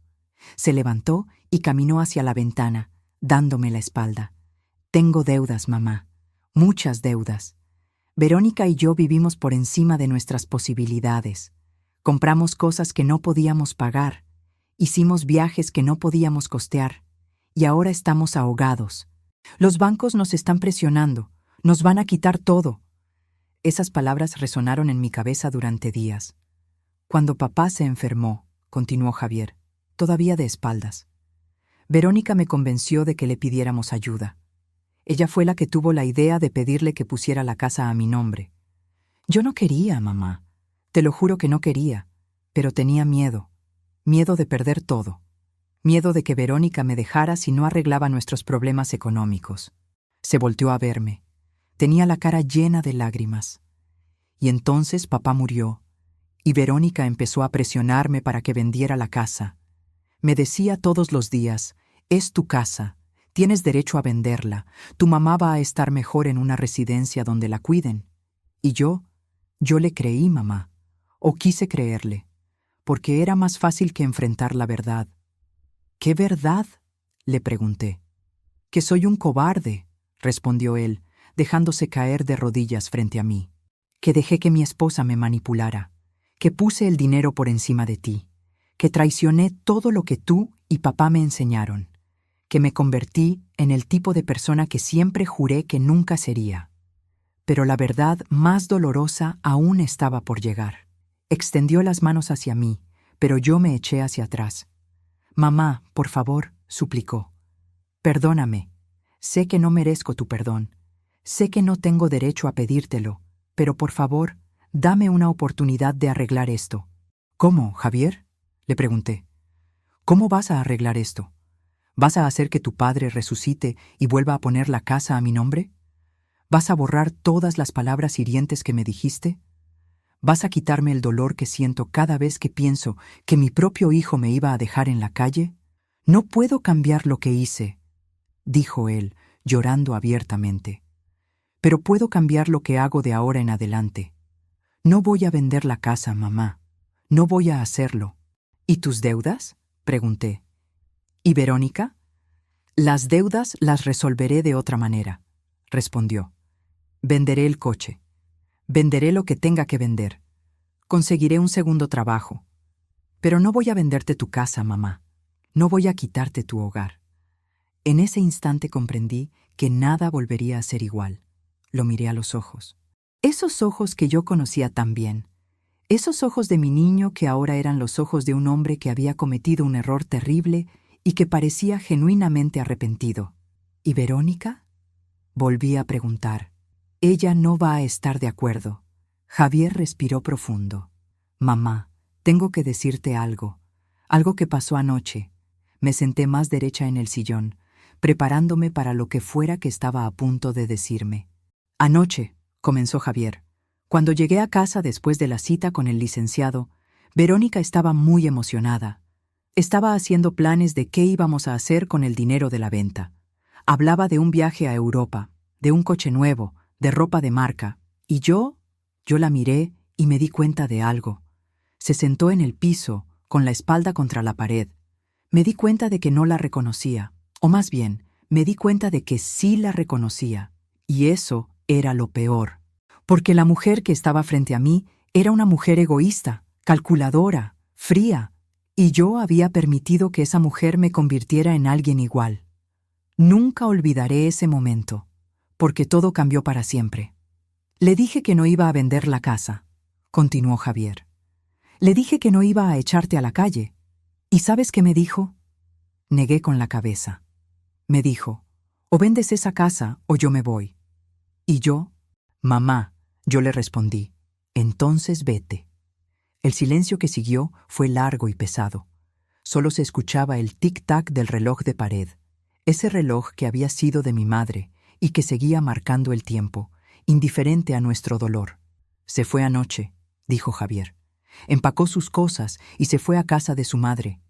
Se levantó y caminó hacia la ventana, dándome la espalda. «Tengo deudas, mamá. Muchas deudas. Verónica y yo vivimos por encima de nuestras posibilidades. Compramos cosas que no podíamos pagar. Hicimos viajes que no podíamos costear. Y ahora estamos ahogados. Los bancos nos están presionando. Nos van a quitar todo». Esas palabras resonaron en mi cabeza durante días. «Cuando papá se enfermó», continuó Javier, todavía de espaldas, «Verónica me convenció de que le pidiéramos ayuda. Ella fue la que tuvo la idea de pedirle que pusiera la casa a mi nombre. Yo no quería, mamá. Te lo juro que no quería, pero tenía miedo. Miedo de perder todo. Miedo de que Verónica me dejara si no arreglaba nuestros problemas económicos». Se volteó a verme. Tenía la cara llena de lágrimas. «Y entonces papá murió, y Verónica empezó a presionarme para que vendiera la casa. Me decía todos los días, es tu casa, tienes derecho a venderla, tu mamá va a estar mejor en una residencia donde la cuiden». Y yo le creí, mamá, o quise creerle, porque era más fácil que enfrentar la verdad. «¿Qué verdad?», le pregunté. «Que soy un cobarde», respondió él, dejándose caer de rodillas frente a mí. «Que dejé que mi esposa me manipulara, que puse el dinero por encima de ti, que traicioné todo lo que tú y papá me enseñaron, que me convertí en el tipo de persona que siempre juré que nunca sería. Pero la verdad más dolorosa aún estaba por llegar». Extendió las manos hacia mí, pero yo me eché hacia atrás. «Mamá, por favor», suplicó. «Perdóname. Sé que no merezco tu perdón. Sé que no tengo derecho a pedírtelo, pero por favor, dame una oportunidad de arreglar esto». «¿Cómo, Javier?», le pregunté. «¿Cómo vas a arreglar esto? ¿Vas a hacer que tu padre resucite y vuelva a poner la casa a mi nombre? ¿Vas a borrar todas las palabras hirientes que me dijiste? ¿Vas a quitarme el dolor que siento cada vez que pienso que mi propio hijo me iba a dejar en la calle? No puedo cambiar lo que hice», dijo él, llorando abiertamente. «Pero puedo cambiar lo que hago de ahora en adelante. No voy a vender la casa, mamá. No voy a hacerlo». «¿Y tus deudas?», pregunté. «¿Y Verónica?». «Las deudas las resolveré de otra manera», respondió. «Venderé el coche. Venderé lo que tenga que vender. Conseguiré un segundo trabajo. Pero no voy a venderte tu casa, mamá. No voy a quitarte tu hogar». En ese instante comprendí que nada volvería a ser igual. Lo miré a los ojos. Esos ojos que yo conocía tan bien. Esos ojos de mi niño que ahora eran los ojos de un hombre que había cometido un error terrible y que parecía genuinamente arrepentido. «¿Y Verónica?», volví a preguntar. «Ella no va a estar de acuerdo». Javier respiró profundo. «Mamá, tengo que decirte algo. Algo que pasó anoche». Me senté más derecha en el sillón, preparándome para lo que fuera que estaba a punto de decirme. «Anoche», comenzó Javier, «cuando llegué a casa después de la cita con el licenciado, Verónica estaba muy emocionada. Estaba haciendo planes de qué íbamos a hacer con el dinero de la venta. Hablaba de un viaje a Europa, de un coche nuevo, de ropa de marca. Y yo la miré y me di cuenta de algo. Se sentó en el piso, con la espalda contra la pared. Me di cuenta de que no la reconocía, o más bien, me di cuenta de que sí la reconocía. Y eso era lo peor. Porque la mujer que estaba frente a mí era una mujer egoísta, calculadora, fría, y yo había permitido que esa mujer me convirtiera en alguien igual. Nunca olvidaré ese momento, porque todo cambió para siempre. Le dije que no iba a vender la casa, continuó Javier. Le dije que no iba a echarte a la calle. ¿Y sabes qué me dijo? Negué con la cabeza. Me dijo, o vendes esa casa o yo me voy. Y yo, mamá, yo le respondí, entonces vete. El silencio que siguió fue largo y pesado. Solo se escuchaba el tic-tac del reloj de pared, ese reloj que había sido de mi madre y que seguía marcando el tiempo, indiferente a nuestro dolor. Se fue anoche, dijo Javier. Empacó sus cosas y se fue a casa de su madre.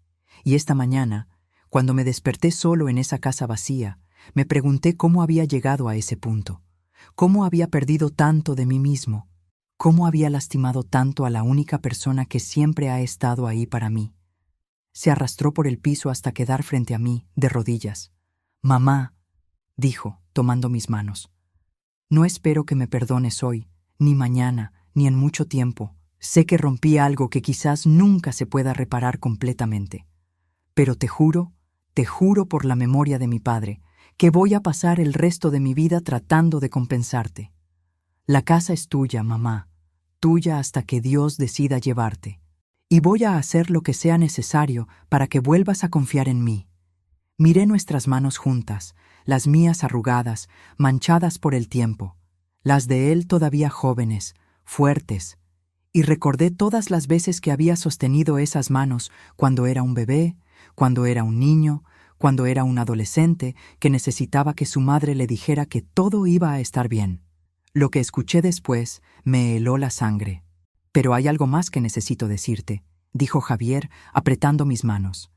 Y esta mañana, cuando me desperté solo en esa casa vacía, me pregunté cómo había llegado a ese punto, cómo había perdido tanto de mí mismo, cómo había lastimado tanto a la única persona que siempre ha estado ahí para mí. Se arrastró por el piso hasta quedar frente a mí, de rodillas. «Mamá», dijo, tomando mis manos. «No espero que me perdones hoy, ni mañana, ni en mucho tiempo. Sé que rompí algo que quizás nunca se pueda reparar completamente. Pero te juro por la memoria de mi padre, que voy a pasar el resto de mi vida tratando de compensarte. La casa es tuya, mamá, tuya hasta que Dios decida llevarte. Y voy a hacer lo que sea necesario para que vuelvas a confiar en mí». Miré nuestras manos juntas, las mías arrugadas, manchadas por el tiempo, las de él todavía jóvenes, fuertes, y recordé todas las veces que había sostenido esas manos cuando era un bebé, cuando era un niño, cuando era un adolescente que necesitaba que su madre le dijera que todo iba a estar bien. Lo que escuché después me heló la sangre. «Pero hay algo más que necesito decirte», dijo Javier, apretando mis manos.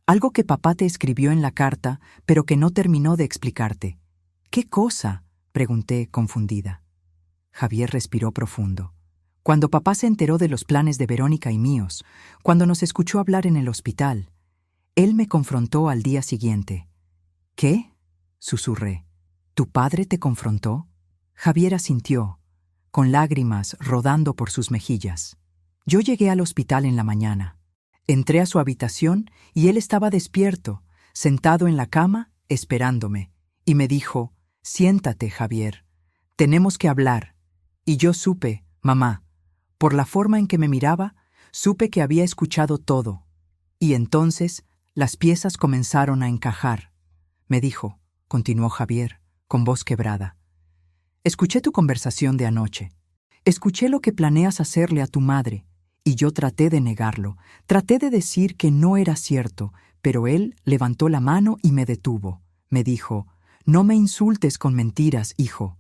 «Algo que papá te escribió en la carta, pero que no terminó de explicarte». «¿Qué cosa?», pregunté, confundida. Javier respiró profundo. Cuando papá se enteró de los planes de Verónica y míos, cuando nos escuchó hablar en el hospital, él me confrontó al día siguiente. «¿Qué?», susurré. «¿Tu padre te confrontó?». Javier asintió, con lágrimas rodando por sus mejillas. Yo llegué al hospital en la mañana. Entré a su habitación y él estaba despierto, sentado en la cama, esperándome, y me dijo, «Siéntate, Javier. Tenemos que hablar». Y yo supe, mamá, por la forma en que me miraba, supe que había escuchado todo. Y entonces las piezas comenzaron a encajar. Me dijo, continuó Javier, con voz quebrada. «Escuché tu conversación de anoche. Escuché lo que planeas hacerle a tu madre. Y yo traté de negarlo, traté de decir que no era cierto, pero él levantó la mano y me detuvo. Me dijo, «No me insultes con mentiras, hijo.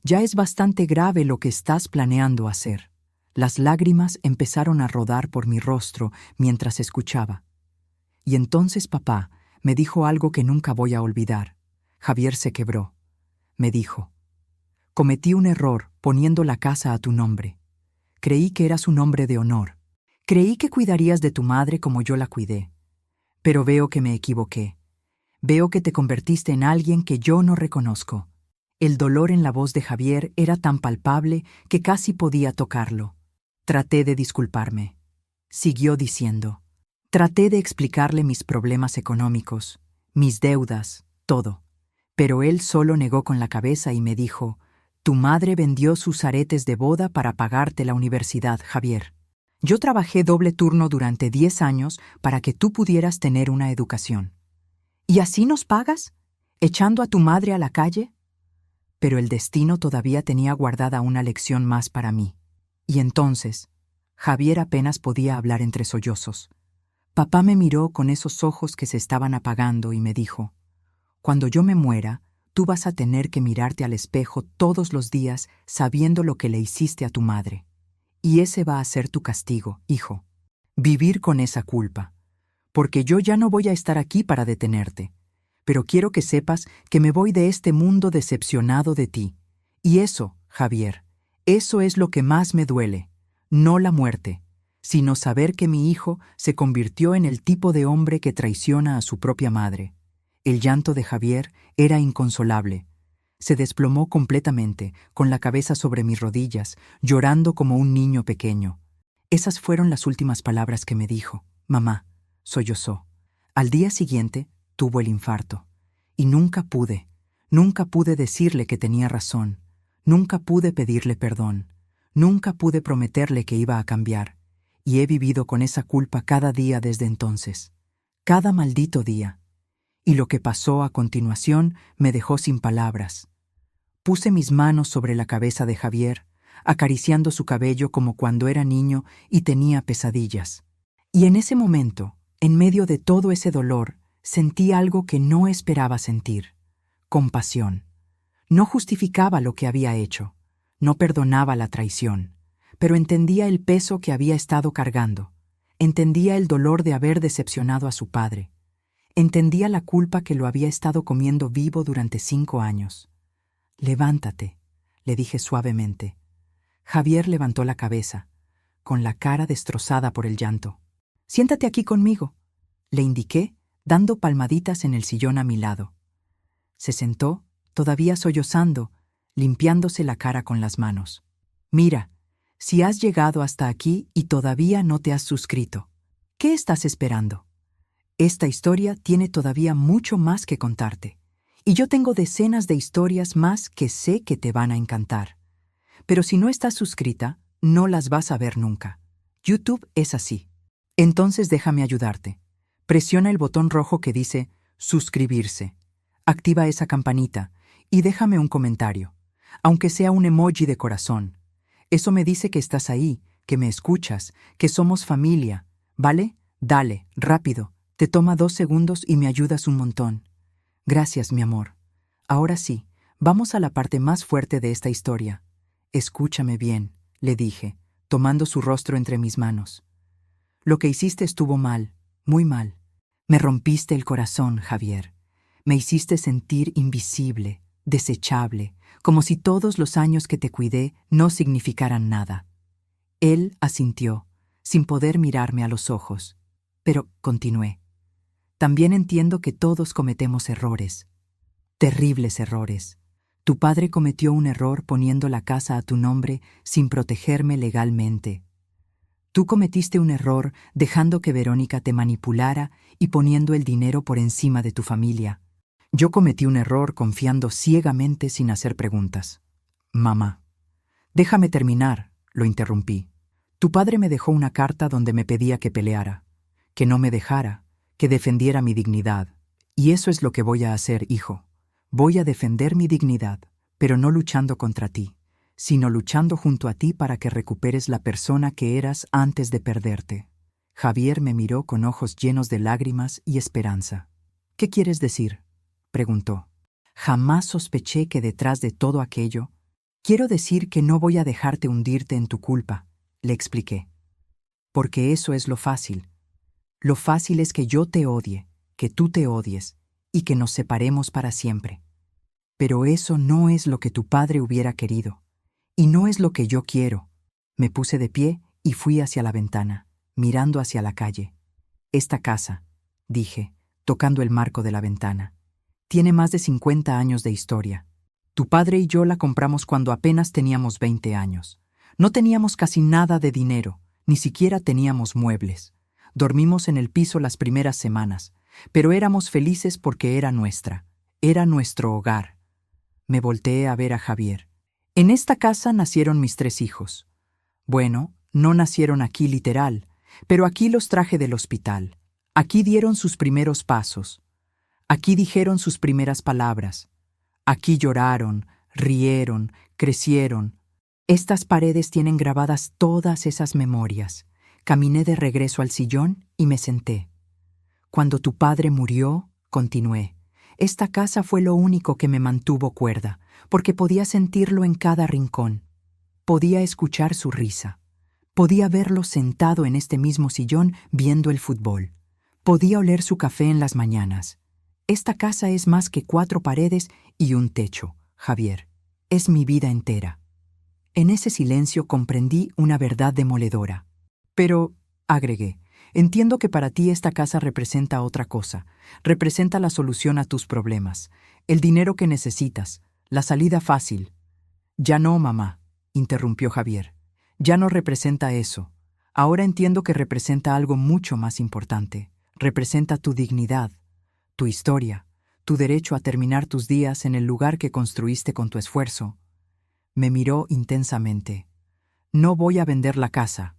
Ya es bastante grave lo que estás planeando hacer». Las lágrimas empezaron a rodar por mi rostro mientras escuchaba. Y entonces papá me dijo algo que nunca voy a olvidar. Javier se quebró. Me dijo, «Cometí un error poniendo la casa a tu nombre. Creí que eras un hombre de honor. Creí que cuidarías de tu madre como yo la cuidé. Pero veo que me equivoqué. Veo que te convertiste en alguien que yo no reconozco». El dolor en la voz de Javier era tan palpable que casi podía tocarlo. Traté de disculparme. Siguió diciendo. Traté de explicarle mis problemas económicos, mis deudas, todo. Pero él solo negó con la cabeza y me dijo, «Tu madre vendió sus aretes de boda para pagarte la universidad, Javier. Yo trabajé doble turno durante 10 años para que tú pudieras tener una educación. ¿Y así nos pagas? ¿Echando a tu madre a la calle?». Pero el destino todavía tenía guardada una lección más para mí. Y entonces, Javier apenas podía hablar entre sollozos. Papá me miró con esos ojos que se estaban apagando y me dijo, «Cuando yo me muera, tú vas a tener que mirarte al espejo todos los días sabiendo lo que le hiciste a tu madre. Y ese va a ser tu castigo, hijo». vivir con esa culpa, porque yo ya no voy a estar aquí para detenerte, pero quiero que sepas que me voy de este mundo decepcionado de ti. Y eso, Javier, eso es lo que más me duele, no la muerte, sino saber que mi hijo se convirtió en el tipo de hombre que traiciona a su propia madre. El llanto de Javier era inconsolable. Se desplomó completamente, con la cabeza sobre mis rodillas, llorando como un niño pequeño. Esas fueron las últimas palabras que me dijo. Mamá, sollozó. Al día siguiente tuvo el infarto. Y nunca pude decirle que tenía razón. Nunca pude pedirle perdón. Nunca pude prometerle que iba a cambiar. Y he vivido con esa culpa cada día desde entonces. Cada maldito día. Y lo que pasó a continuación me dejó sin palabras. Puse mis manos sobre la cabeza de Javier, acariciando su cabello como cuando era niño y tenía pesadillas. Y en ese momento, en medio de todo ese dolor, sentí algo que no esperaba sentir: compasión. No justificaba lo que había hecho, no perdonaba la traición, pero entendía el peso que había estado cargando, entendía el dolor de haber decepcionado a su padre, entendía la culpa que lo había estado comiendo vivo durante 5 años. Levántate, le dije suavemente. Javier levantó la cabeza, con la cara destrozada por el llanto. Siéntate aquí conmigo, le indiqué, dando palmaditas en el sillón a mi lado. Se sentó, todavía sollozando, limpiándose la cara con las manos. Mira, si has llegado hasta aquí y todavía no te has suscrito, ¿qué estás esperando? Esta historia tiene todavía mucho más que contarte. Y yo tengo decenas de historias más que sé que te van a encantar. Pero si no estás suscrita, no las vas a ver nunca. YouTube es así. Entonces déjame ayudarte. Presiona el botón rojo que dice suscribirse. Activa esa campanita y déjame un comentario, aunque sea un emoji de corazón. Eso me dice que estás ahí, que me escuchas, que somos familia, ¿vale? Dale, rápido. Te toma 2 segundos y me ayudas un montón. Gracias, mi amor. Ahora sí, vamos a la parte más fuerte de esta historia. Escúchame bien, le dije, tomando su rostro entre mis manos. Lo que hiciste estuvo mal, muy mal. Me rompiste el corazón, Javier. Me hiciste sentir invisible, desechable, como si todos los años que te cuidé no significaran nada. Él asintió, sin poder mirarme a los ojos, pero continué. También entiendo que todos cometemos errores, terribles errores. Tu padre cometió un error poniendo la casa a tu nombre sin protegerme legalmente. Tú cometiste un error dejando que Verónica te manipulara y poniendo el dinero por encima de tu familia. Yo cometí un error confiando ciegamente sin hacer preguntas. Mamá, déjame terminar, lo interrumpí. Tu padre me dejó una carta donde me pedía que peleara, que no me dejara, que defendiera mi dignidad. Y eso es lo que voy a hacer, hijo. Voy a defender mi dignidad, pero no luchando contra ti, sino luchando junto a ti para que recuperes la persona que eras antes de perderte. Javier me miró con ojos llenos de lágrimas y esperanza. ¿Qué quieres decir?, preguntó. Jamás sospeché que detrás de todo aquello, quiero decir que no voy a dejarte hundirte en tu culpa, le expliqué. Porque eso es lo fácil. Lo fácil es que yo te odie, que tú te odies, y que nos separemos para siempre. Pero eso no es lo que tu padre hubiera querido, y no es lo que yo quiero. Me puse de pie y fui hacia la ventana, mirando hacia la calle. Esta casa, dije, tocando el marco de la ventana, tiene más de 50 años de historia. Tu padre y yo la compramos cuando apenas teníamos 20 años. No teníamos casi nada de dinero, ni siquiera teníamos muebles. Dormimos en el piso las primeras semanas, pero éramos felices porque era nuestra, era nuestro hogar. Me volteé a ver a Javier. En esta casa nacieron mis 3 hijos. Bueno, no nacieron aquí literal, pero aquí los traje del hospital. Aquí dieron sus primeros pasos. Aquí dijeron sus primeras palabras. Aquí lloraron, rieron, crecieron. Estas paredes tienen grabadas todas esas memorias. Caminé de regreso al sillón y me senté. Cuando tu padre murió, continué, esta casa fue lo único que me mantuvo cuerda, porque podía sentirlo en cada rincón. Podía escuchar su risa. Podía verlo sentado en este mismo sillón viendo el fútbol. Podía oler su café en las mañanas. Esta casa es más que 4 paredes y un techo, Javier. Es mi vida entera. En ese silencio comprendí una verdad demoledora. Pero, agregué, entiendo que para ti esta casa representa otra cosa. Representa la solución a tus problemas, el dinero que necesitas, la salida fácil. Ya no, mamá, interrumpió Javier. Ya no representa eso. Ahora entiendo que representa algo mucho más importante. Representa tu dignidad, tu historia, tu derecho a terminar tus días en el lugar que construiste con tu esfuerzo. Me miró intensamente. No voy a vender la casa,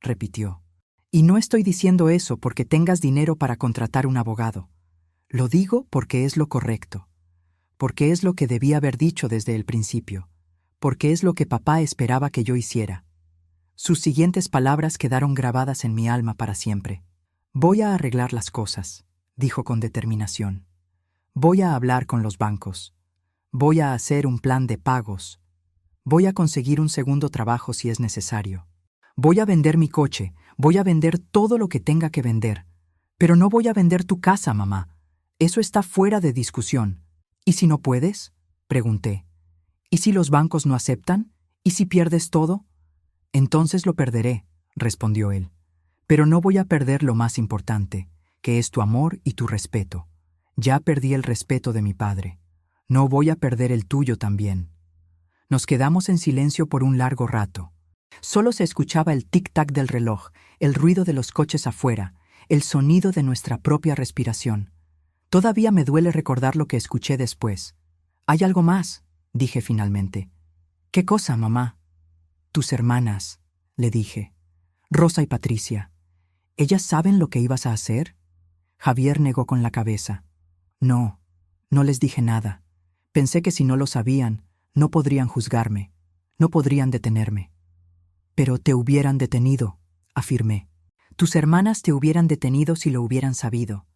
repitió. Y no estoy diciendo eso porque tengas dinero para contratar un abogado. Lo digo porque es lo correcto, porque es lo que debía haber dicho desde el principio, porque es lo que papá esperaba que yo hiciera. Sus siguientes palabras quedaron grabadas en mi alma para siempre. Voy a arreglar las cosas, dijo con determinación. Voy a hablar con los bancos. Voy a hacer un plan de pagos. Voy a conseguir un segundo trabajo si es necesario. Voy a vender mi coche, voy a vender todo lo que tenga que vender. Pero no voy a vender tu casa, mamá. Eso está fuera de discusión. ¿Y si no puedes?, pregunté. ¿Y si los bancos no aceptan? ¿Y si pierdes todo? Entonces lo perderé, respondió él. Pero no voy a perder lo más importante, que es tu amor y tu respeto. Ya perdí el respeto de mi padre. No voy a perder el tuyo también. Nos quedamos en silencio por un largo rato. Solo se escuchaba el tic-tac del reloj, el ruido de los coches afuera, el sonido de nuestra propia respiración. Todavía me duele recordar lo que escuché después. «Hay algo más», dije finalmente. «¿Qué cosa, mamá?» «Tus hermanas», le dije. «Rosa y Patricia. ¿Ellas saben lo que ibas a hacer?» Javier negó con la cabeza. «No, no les dije nada. Pensé que si no lo sabían, no podrían juzgarme, no podrían detenerme». «Pero te hubieran detenido», afirmé. «Tus hermanas te hubieran detenido si lo hubieran sabido».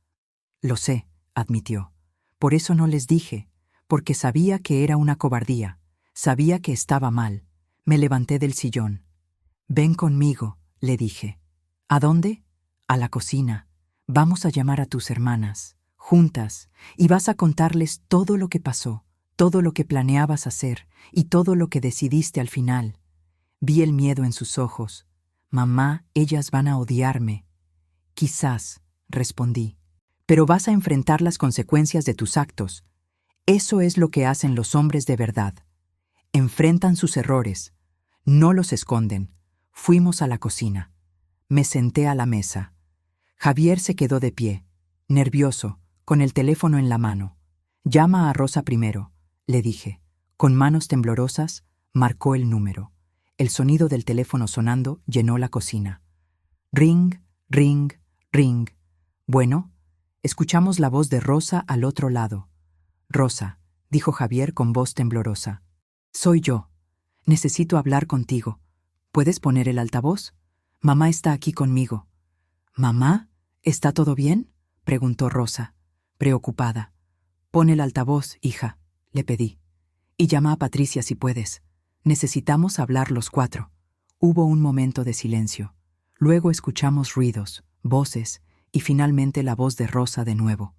«Lo sé», admitió. «Por eso no les dije, porque sabía que era una cobardía, sabía que estaba mal». Me levanté del sillón. «Ven conmigo», le dije. «¿A dónde?» «A la cocina. Vamos a llamar a tus hermanas, juntas, y vas a contarles todo lo que pasó, todo lo que planeabas hacer y todo lo que decidiste al final». Vi el miedo en sus ojos. «Mamá, ellas van a odiarme». «Quizás», respondí, «pero vas a enfrentar las consecuencias de tus actos. Eso es lo que hacen los hombres de verdad. Enfrentan sus errores. No los esconden». Fuimos a la cocina. Me senté a la mesa. Javier se quedó de pie, nervioso, con el teléfono en la mano. «Llama a Rosa primero», le dije. Con manos temblorosas, marcó el número. El sonido del teléfono sonando llenó la cocina. Ring, ring, ring. «Bueno», escuchamos la voz de Rosa al otro lado. «Rosa», dijo Javier con voz temblorosa. «Soy yo. Necesito hablar contigo. ¿Puedes poner el altavoz? Mamá está aquí conmigo». «¿Mamá? ¿Está todo bien?», preguntó Rosa, preocupada. «Pon el altavoz, hija», le pedí. «Y llama a Patricia si puedes. Necesitamos hablar los 4». Hubo un momento de silencio. Luego escuchamos ruidos, voces y finalmente la voz de Rosa de nuevo.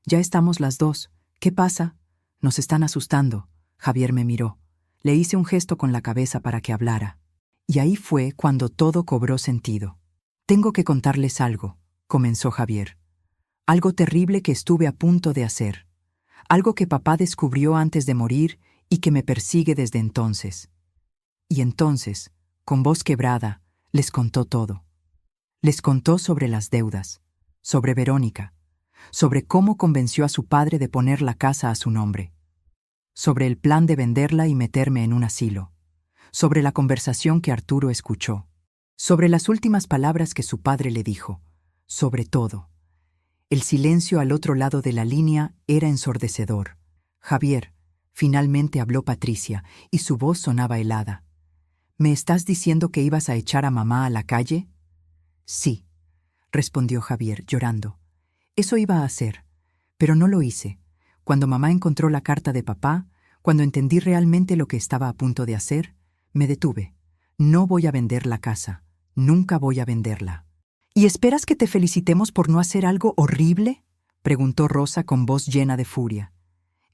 «Ya estamos las 2. ¿Qué pasa?» «Nos están asustando». Javier me miró. Le hice un gesto con la cabeza para que hablara. Y ahí fue cuando todo cobró sentido. «Tengo que contarles algo», comenzó Javier. «Algo terrible que estuve a punto de hacer. Algo que papá descubrió antes de morir y que me persigue desde entonces». Y entonces, con voz quebrada, les contó todo. Les contó sobre las deudas, sobre Verónica, sobre cómo convenció a su padre de poner la casa a su nombre, sobre el plan de venderla y meterme en un asilo, sobre la conversación que Arturo escuchó, sobre las últimas palabras que su padre le dijo, sobre todo. El silencio al otro lado de la línea era ensordecedor. «Javier», finalmente habló Patricia, y su voz sonaba helada. «¿Me estás diciendo que ibas a echar a mamá a la calle?» «Sí», respondió Javier, llorando. «Eso iba a hacer, pero no lo hice. Cuando mamá encontró la carta de papá, cuando entendí realmente lo que estaba a punto de hacer, me detuve. No voy a vender la casa. Nunca voy a venderla. ¿Y esperas que te felicitemos por no hacer algo horrible?, preguntó Rosa con voz llena de furia.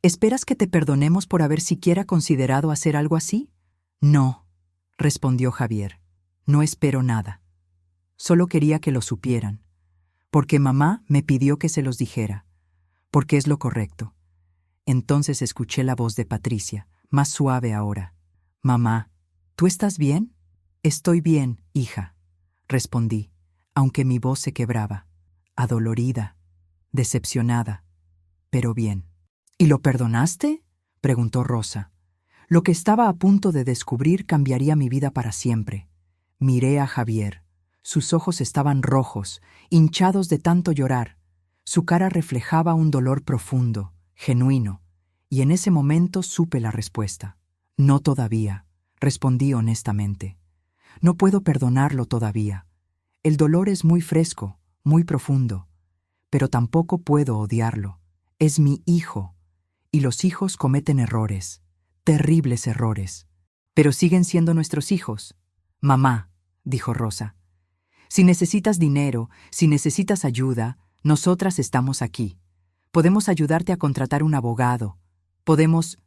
¿Esperas que te perdonemos por haber siquiera considerado hacer algo así? No, respondió Javier. No espero nada. Solo quería que lo supieran. Porque mamá me pidió que se los dijera. Porque es lo correcto. Entonces escuché la voz de Patricia, más suave ahora. Mamá, ¿tú estás bien? Estoy bien, hija, respondí, aunque mi voz se quebraba, adolorida, decepcionada, pero bien. ¿Y lo perdonaste?, preguntó Rosa. Lo que estaba a punto de descubrir cambiaría mi vida para siempre. Miré a Javier. Sus ojos estaban rojos, hinchados de tanto llorar. Su cara reflejaba un dolor profundo, genuino, y en ese momento supe la respuesta. No todavía, respondí honestamente. No puedo perdonarlo todavía. El dolor es muy fresco, muy profundo, pero tampoco puedo odiarlo. Es mi hijo, y los hijos cometen errores, terribles errores. Pero siguen siendo nuestros hijos. Mamá, dijo Rosa, si necesitas dinero, si necesitas ayuda, nosotras estamos aquí. Podemos ayudarte a contratar un abogado. Podemos...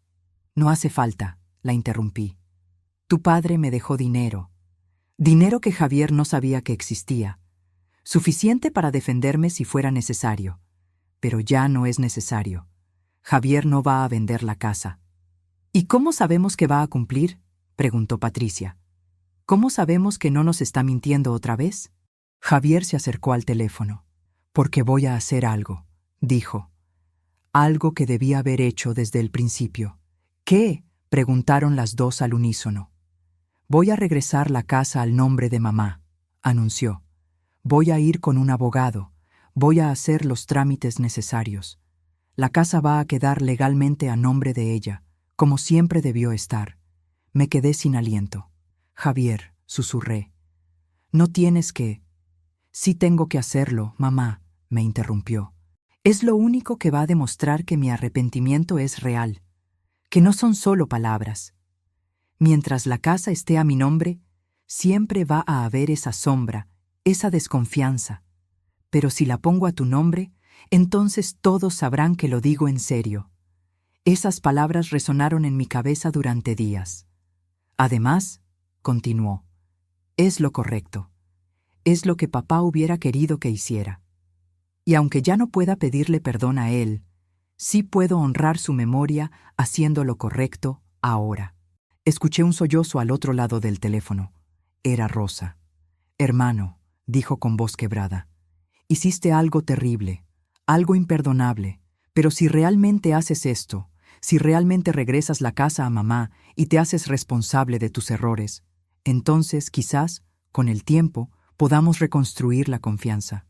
No hace falta, la interrumpí. Tu padre me dejó dinero. Dinero que Javier no sabía que existía. Suficiente para defenderme si fuera necesario. Pero ya no es necesario. Javier no va a vender la casa. ¿Y cómo sabemos que va a cumplir?, preguntó Patricia. ¿Cómo sabemos que no nos está mintiendo otra vez? Javier se acercó al teléfono. Porque voy a hacer algo, dijo. Algo que debía haber hecho desde el principio. ¿Qué?, preguntaron las dos al unísono. Voy a regresar la casa al nombre de mamá, anunció. Voy a ir con un abogado. Voy a hacer los trámites necesarios. La casa va a quedar legalmente a nombre de ella, como siempre debió estar. Me quedé sin aliento. Javier, susurré. No tienes que... Sí tengo que hacerlo, mamá, me interrumpió. Es lo único que va a demostrar que mi arrepentimiento es real, que no son solo palabras. Mientras la casa esté a mi nombre, siempre va a haber esa sombra, esa desconfianza. Pero si la pongo a tu nombre, entonces todos sabrán que lo digo en serio. Esas palabras resonaron en mi cabeza durante días. Además, continuó, es lo correcto. Es lo que papá hubiera querido que hiciera. Y aunque ya no pueda pedirle perdón a él, sí puedo honrar su memoria haciendo lo correcto ahora. Escuché un sollozo al otro lado del teléfono. Era Rosa. Hermano, dijo con voz quebrada, hiciste algo terrible, algo imperdonable, pero si realmente haces esto, si realmente regresas la casa a mamá y te haces responsable de tus errores, entonces quizás, con el tiempo, podamos reconstruir la confianza.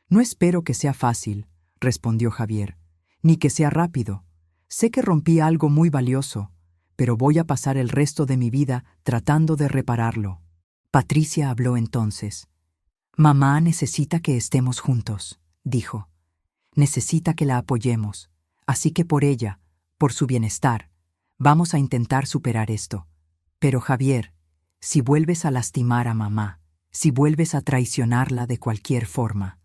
No espero que sea fácil, respondió Javier, ni que sea rápido. Sé que rompí algo muy valioso, pero voy a pasar el resto de mi vida tratando de repararlo. Patricia habló entonces. Mamá necesita que estemos juntos, dijo. Necesita que la apoyemos, así que por ella, por su bienestar, vamos a intentar superar esto. Pero Javier, si vuelves a lastimar a mamá, si vuelves a traicionarla de cualquier forma,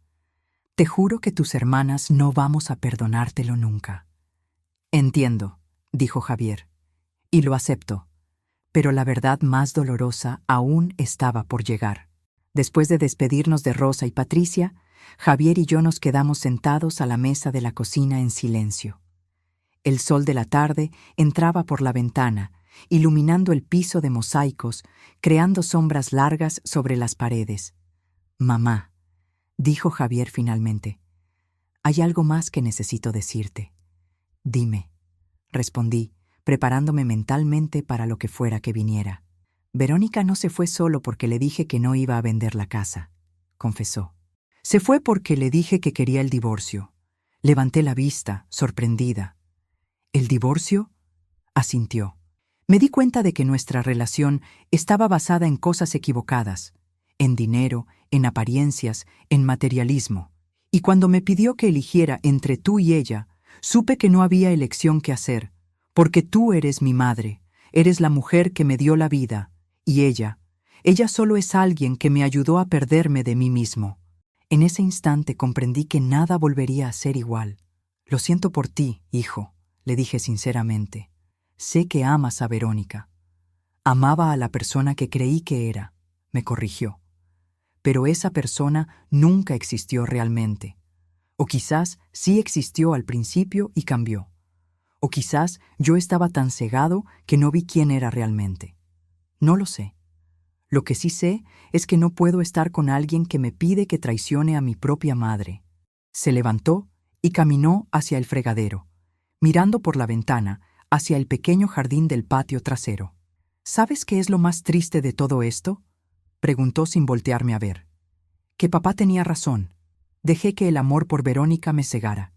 te juro que tus hermanas no vamos a perdonártelo nunca. Entiendo, dijo Javier, y lo acepto, pero la verdad más dolorosa aún estaba por llegar. Después de despedirnos de Rosa y Patricia, Javier y yo nos quedamos sentados a la mesa de la cocina en silencio. El sol de la tarde entraba por la ventana, iluminando el piso de mosaicos, creando sombras largas sobre las paredes. Mamá, dijo Javier finalmente, hay algo más que necesito decirte. Dime, respondí, preparándome mentalmente para lo que fuera que viniera. Verónica no se fue solo porque le dije que no iba a vender la casa, confesó. Se fue porque le dije que quería el divorcio. Levanté la vista, sorprendida. ¿El divorcio?, asintió. Me di cuenta de que nuestra relación estaba basada en cosas equivocadas, en dinero, en apariencias, en materialismo. Y cuando me pidió que eligiera entre tú y ella, supe que no había elección que hacer, porque tú eres mi madre, eres la mujer que me dio la vida, y ella Ella solo es alguien que me ayudó a perderme de mí mismo. En ese instante comprendí que nada volvería a ser igual. Lo siento por ti, hijo, le dije sinceramente. Sé que amas a Verónica. Amaba a la persona que creí que era, me corrigió. Pero esa persona nunca existió realmente. O quizás sí existió al principio y cambió. O quizás yo estaba tan cegado que no vi quién era realmente. No lo sé. Lo que sí sé es que no puedo estar con alguien que me pide que traicione a mi propia madre. Se levantó y caminó hacia el fregadero, mirando por la ventana hacia el pequeño jardín del patio trasero. ¿Sabes qué es lo más triste de todo esto?, preguntó sin voltearme a ver. Que papá tenía razón. Dejé que el amor por Verónica me cegara.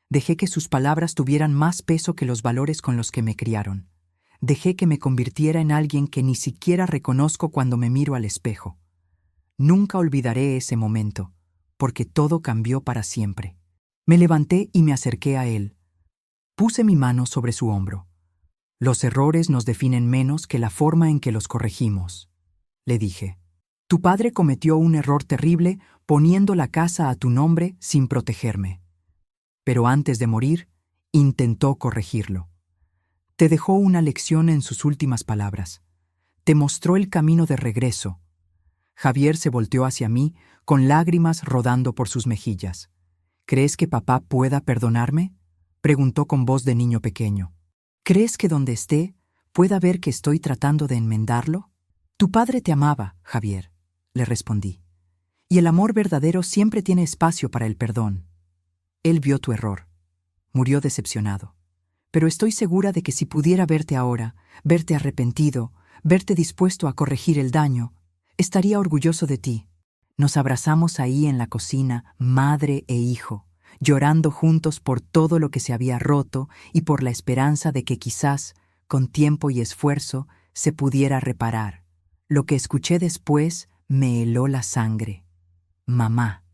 Dejé que sus palabras tuvieran más peso que los valores con los que me criaron. Dejé que me convirtiera en alguien que ni siquiera reconozco cuando me miro al espejo. Nunca olvidaré ese momento, porque todo cambió para siempre. Me levanté y me acerqué a él. Puse mi mano sobre su hombro. Los errores nos definen menos que la forma en que los corregimos, le dije. Tu padre cometió un error terrible poniendo la casa a tu nombre sin protegerme. Pero antes de morir, intentó corregirlo. Te dejó una lección en sus últimas palabras. Te mostró el camino de regreso. Javier se volteó hacia mí, con lágrimas rodando por sus mejillas. ¿Crees que papá pueda perdonarme?, preguntó con voz de niño pequeño. ¿Crees que donde esté pueda ver que estoy tratando de enmendarlo? Tu padre te amaba, Javier, le respondí. Y el amor verdadero siempre tiene espacio para el perdón. Él vio tu error. Murió decepcionado. Pero estoy segura de que si pudiera verte ahora, verte arrepentido, verte dispuesto a corregir el daño, estaría orgulloso de ti. Nos abrazamos ahí en la cocina, madre e hijo, llorando juntos por todo lo que se había roto y por la esperanza de que quizás, con tiempo y esfuerzo, se pudiera reparar. Lo que escuché después me heló la sangre. Mamá,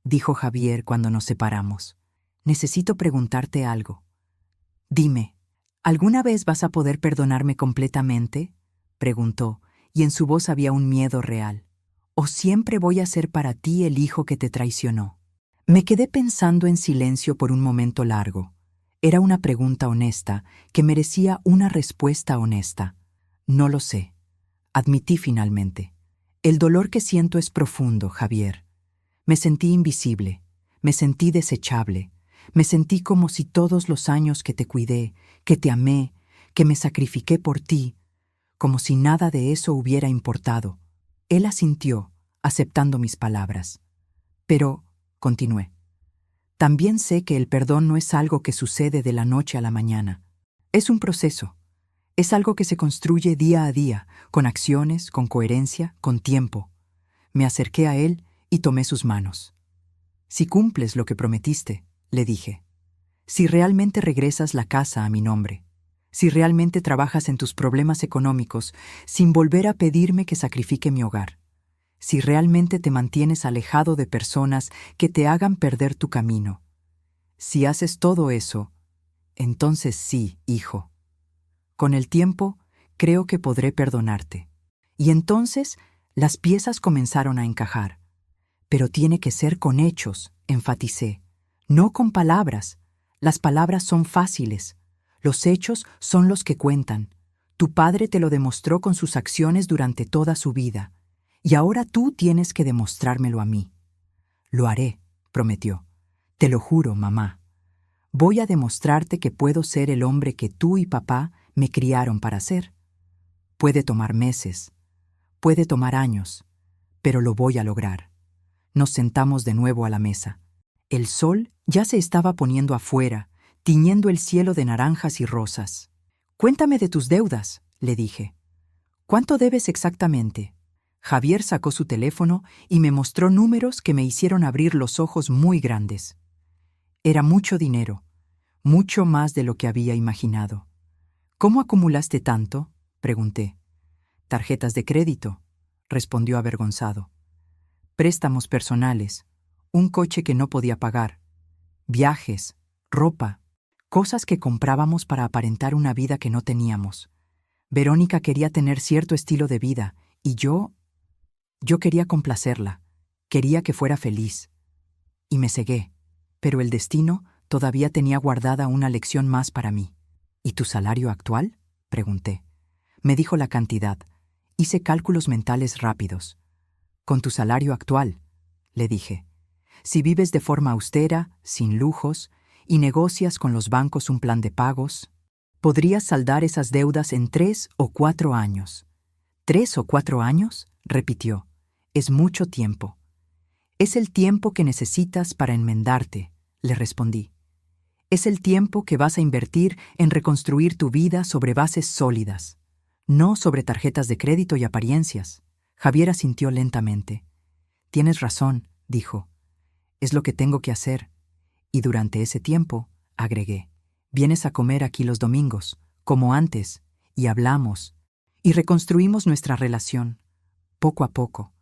dijo Javier cuando nos separamos, necesito preguntarte algo. Dime, ¿alguna vez vas a poder perdonarme completamente?, preguntó, y en su voz había un miedo real. ¿O siempre voy a ser para ti el hijo que te traicionó? Me quedé pensando en silencio por un momento largo. Era una pregunta honesta que merecía una respuesta honesta. No lo sé. Admití finalmente. El dolor que siento es profundo, Javier. Me sentí invisible, me sentí desechable, me sentí como si todos los años que te cuidé, que te amé, que me sacrifiqué por ti, como si nada de eso hubiera importado. Él asintió, aceptando mis palabras. Pero, continué, también sé que el perdón no es algo que sucede de la noche a la mañana. Es un proceso. Es algo que se construye día a día, con acciones, con coherencia, con tiempo. Me acerqué a él y tomé sus manos. Si cumples lo que prometiste, le dije. Si realmente regresas la casa a mi nombre. Si realmente trabajas en tus problemas económicos sin volver a pedirme que sacrifique mi hogar. Si realmente te mantienes alejado de personas que te hagan perder tu camino. Si haces todo eso, entonces sí, hijo. Con el tiempo, creo que podré perdonarte. Y entonces, las piezas comenzaron a encajar. Pero tiene que ser con hechos, enfaticé. No con palabras. Las palabras son fáciles. Los hechos son los que cuentan. Tu padre te lo demostró con sus acciones durante toda su vida. Y ahora tú tienes que demostrármelo a mí. Lo haré, prometió. Te lo juro, mamá. Voy a demostrarte que puedo ser el hombre que tú y papá me criaron para ser. Puede tomar meses, puede tomar años, pero lo voy a lograr. Nos sentamos de nuevo a la mesa. El sol ya se estaba poniendo afuera, tiñendo el cielo de naranjas y rosas. Cuéntame de tus deudas, le dije. ¿Cuánto debes exactamente? Javier sacó su teléfono y me mostró números que me hicieron abrir los ojos muy grandes. Era mucho dinero, mucho más de lo que había imaginado. ¿Cómo acumulaste tanto?, pregunté. Tarjetas de crédito, respondió avergonzado. Préstamos personales, un coche que no podía pagar, viajes, ropa, cosas que comprábamos para aparentar una vida que no teníamos. Verónica quería tener cierto estilo de vida Y yo quería complacerla, quería que fuera feliz. Y me cegué, pero el destino todavía tenía guardada una lección más para mí. ¿Y tu salario actual?, pregunté. Me dijo la cantidad. Hice cálculos mentales rápidos. Con tu salario actual, le dije. Si vives de forma austera, sin lujos, y negocias con los bancos un plan de pagos, podrías saldar esas deudas en 3 o 4 años. ¿3 o 4 años?, repitió. Es mucho tiempo. Es el tiempo que necesitas para enmendarte, le respondí. Es el tiempo que vas a invertir en reconstruir tu vida sobre bases sólidas, no sobre tarjetas de crédito y apariencias. Javier asintió lentamente. Tienes razón, dijo. Es lo que tengo que hacer. Y durante ese tiempo, agregué, vienes a comer aquí los domingos, como antes, y hablamos, y reconstruimos nuestra relación. Poco a poco,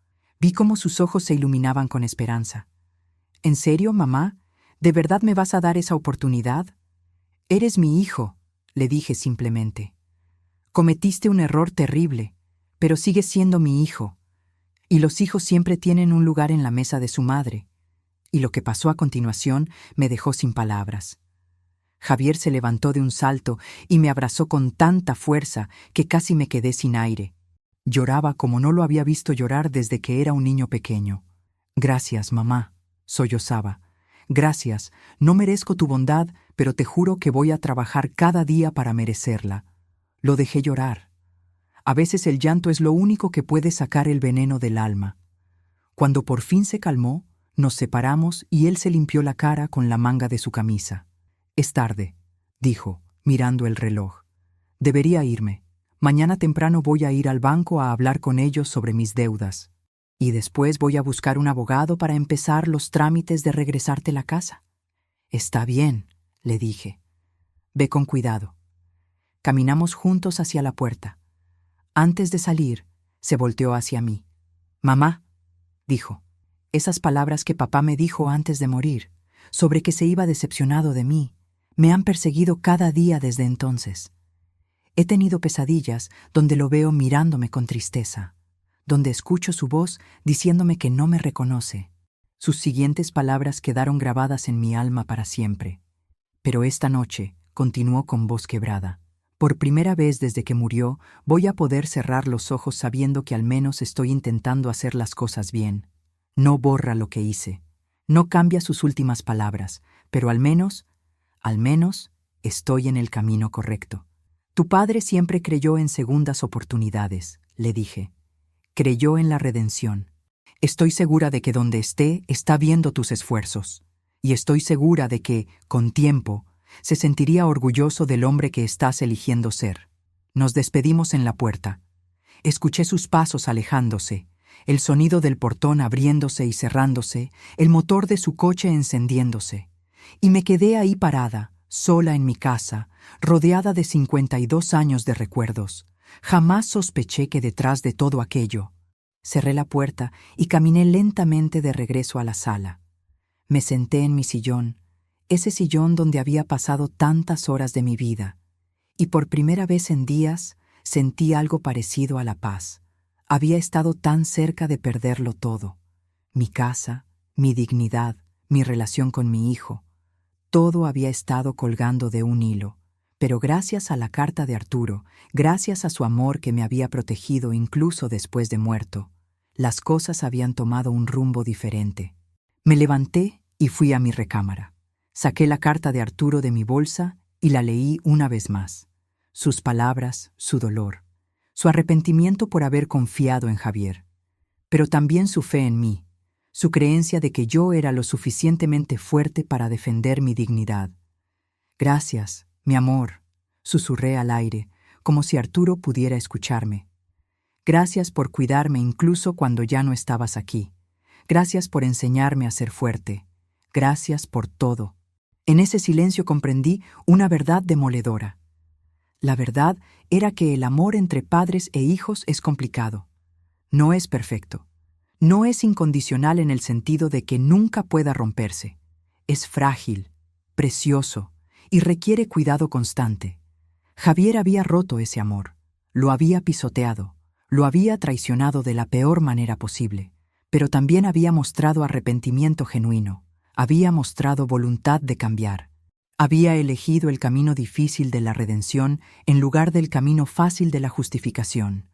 vi cómo sus ojos se iluminaban con esperanza. ¿En serio, mamá? ¿De verdad me vas a dar esa oportunidad? Eres mi hijo, le dije simplemente. Cometiste un error terrible, pero sigues siendo mi hijo. Y los hijos siempre tienen un lugar en la mesa de su madre. Y lo que pasó a continuación me dejó sin palabras. Javier se levantó de un salto y me abrazó con tanta fuerza que casi me quedé sin aire. Lloraba como no lo había visto llorar desde que era un niño pequeño. Gracias, mamá, sollozaba. Gracias, no merezco tu bondad, pero te juro que voy a trabajar cada día para merecerla. Lo dejé llorar. A veces el llanto es lo único que puede sacar el veneno del alma. Cuando por fin se calmó, nos separamos y él se limpió la cara con la manga de su camisa. Es tarde, dijo, mirando el reloj. Debería irme. Mañana temprano voy a ir al banco a hablar con ellos sobre mis deudas. Y después voy a buscar un abogado para empezar los trámites de regresarte la casa. Está bien, le dije. Ve con cuidado. Caminamos juntos hacia la puerta. Antes de salir, se volteó hacia mí. Mamá, dijo, esas palabras que papá me dijo antes de morir, sobre que se iba decepcionado de mí, me han perseguido cada día desde entonces. He tenido pesadillas donde lo veo mirándome con tristeza, donde escucho su voz diciéndome que no me reconoce. Sus siguientes palabras quedaron grabadas en mi alma para siempre. Pero esta noche, continuó con voz quebrada, por primera vez desde que murió, voy a poder cerrar los ojos sabiendo que al menos estoy intentando hacer las cosas bien. No borra lo que hice, no cambia sus últimas palabras, pero al menos, estoy en el camino correcto. Tu padre siempre creyó en segundas oportunidades, le dije. Creyó en la redención. Estoy segura de que donde esté, está viendo tus esfuerzos. Y estoy segura de que, con tiempo, se sentiría orgulloso del hombre que estás eligiendo ser. Nos despedimos en la puerta. Escuché sus pasos alejándose, el sonido del portón abriéndose y cerrándose, el motor de su coche encendiéndose. Y me quedé ahí parada, sola en mi casa, rodeada de 52 años de recuerdos. Jamás sospeché que detrás de todo aquello. Cerré la puerta y caminé lentamente de regreso a la sala. Me senté en mi sillón, ese sillón donde había pasado tantas horas de mi vida, y por primera vez en días sentí algo parecido a la paz. Había estado tan cerca de perderlo todo. Mi casa, mi dignidad, mi relación con mi hijo. Todo había estado colgando de un hilo. Pero gracias a la carta de Arturo, gracias a su amor que me había protegido incluso después de muerto, las cosas habían tomado un rumbo diferente. Me levanté y fui a mi recámara. Saqué la carta de Arturo de mi bolsa y la leí una vez más. Sus palabras, su dolor, su arrepentimiento por haber confiado en Javier, pero también su fe en mí, su creencia de que yo era lo suficientemente fuerte para defender mi dignidad. Gracias, mi amor, susurré al aire, como si Arturo pudiera escucharme. Gracias por cuidarme incluso cuando ya no estabas aquí. Gracias por enseñarme a ser fuerte. Gracias por todo. En ese silencio comprendí una verdad demoledora. La verdad era que el amor entre padres e hijos es complicado. No es perfecto. No es incondicional en el sentido de que nunca pueda romperse. Es frágil, precioso, y requiere cuidado constante. Javier había roto ese amor, lo había pisoteado, Lo había traicionado de la peor manera posible, pero también había mostrado arrepentimiento genuino, había mostrado voluntad de cambiar. Había elegido el camino difícil de la redención en lugar del camino fácil de la justificación.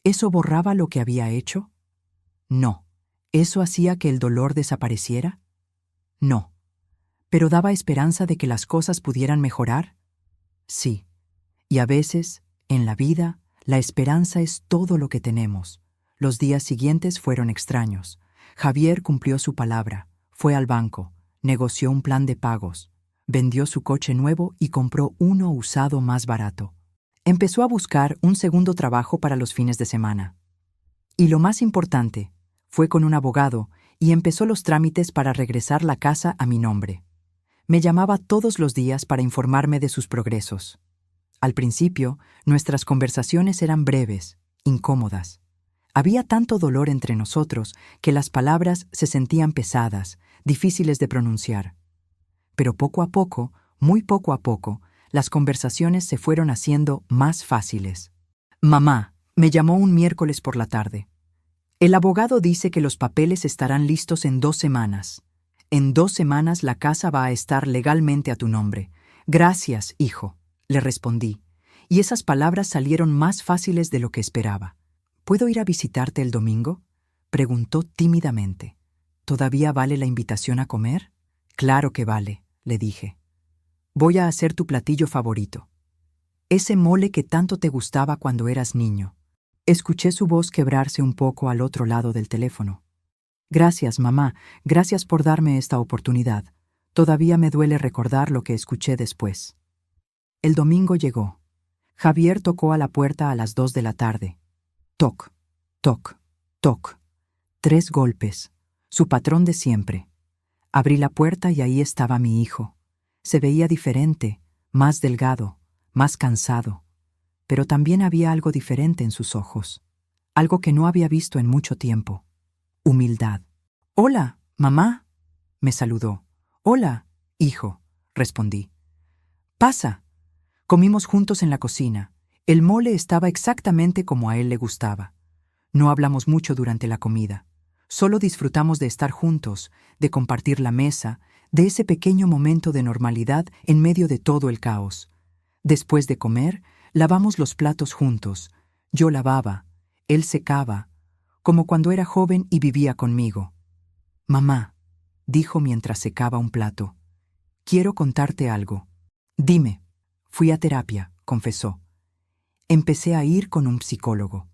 ¿Eso borraba lo que había hecho? No. ¿Eso hacía que el dolor desapareciera? No. ¿Pero daba esperanza de que las cosas pudieran mejorar? Sí. Y a veces, en la vida, la esperanza es todo lo que tenemos. Los días siguientes fueron extraños. Javier cumplió su palabra, fue al banco, negoció un plan de pagos, vendió su coche nuevo y compró uno usado más barato. Empezó a buscar un segundo trabajo para los fines de semana. Y lo más importante, fue con un abogado y empezó los trámites para regresar la casa a mi nombre. Me llamaba todos los días para informarme de sus progresos. Al principio, nuestras conversaciones eran breves, incómodas. Había tanto dolor entre nosotros que las palabras se sentían pesadas, difíciles de pronunciar. Pero poco a poco, muy poco a poco, las conversaciones se fueron haciendo más fáciles. Mamá me llamó un miércoles por la tarde. El abogado dice que los papeles estarán listos en 2 semanas. En 2 semanas la casa va a estar legalmente a tu nombre. Gracias, hijo, le respondí, y esas palabras salieron más fáciles de lo que esperaba. ¿Puedo ir a visitarte el domingo?, preguntó tímidamente. ¿Todavía vale la invitación a comer? Claro que vale, le dije. Voy a hacer tu platillo favorito. Ese mole que tanto te gustaba cuando eras niño. Escuché su voz quebrarse un poco al otro lado del teléfono. Gracias, mamá, gracias por darme esta oportunidad. Todavía me duele recordar lo que escuché después. El domingo llegó. Javier tocó a la puerta a las 2 de la tarde. Toc, toc, toc. 3 golpes. Su patrón de siempre. Abrí la puerta y ahí estaba mi hijo. Se veía diferente, más delgado, más cansado. Pero también había algo diferente en sus ojos. Algo que no había visto en mucho tiempo. Humildad. «Hola, mamá», me saludó. «Hola, hijo», respondí. «Pasa». Comimos juntos en la cocina. El mole estaba exactamente como a él le gustaba. No hablamos mucho durante la comida. Solo disfrutamos de estar juntos, de compartir la mesa, de ese pequeño momento de normalidad en medio de todo el caos. Después de comer, lavamos los platos juntos. Yo lavaba, él secaba, como cuando era joven y vivía conmigo. «Mamá», dijo mientras secaba un plato, «quiero contarte algo». «Dime». «Fui a terapia», confesó. «Empecé a ir con un psicólogo.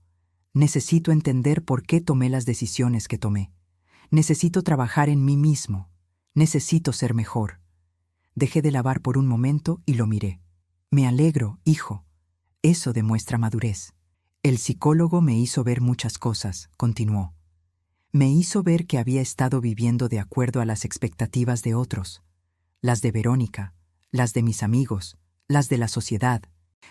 Necesito entender por qué tomé las decisiones que tomé. Necesito trabajar en mí mismo. Necesito ser mejor». Dejé de lavar por un momento y lo miré. «Me alegro, hijo. Eso demuestra madurez». «El psicólogo me hizo ver muchas cosas», continuó. Me hizo ver que había estado viviendo de acuerdo a las expectativas de otros. Las de Verónica, las de mis amigos, las de la sociedad,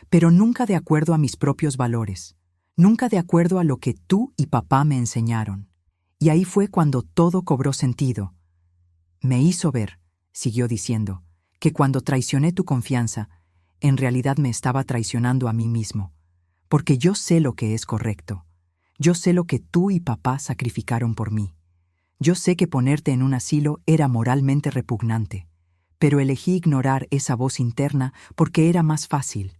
pero nunca de acuerdo a mis propios valores, nunca de acuerdo a lo que tú y papá me enseñaron. Y ahí fue cuando todo cobró sentido. Me hizo ver, siguió diciendo, que cuando traicioné tu confianza, en realidad me estaba traicionando a mí mismo, porque yo sé lo que es correcto. Yo sé lo que tú y papá sacrificaron por mí. Yo sé que ponerte en un asilo era moralmente repugnante, pero elegí ignorar esa voz interna porque era más fácil,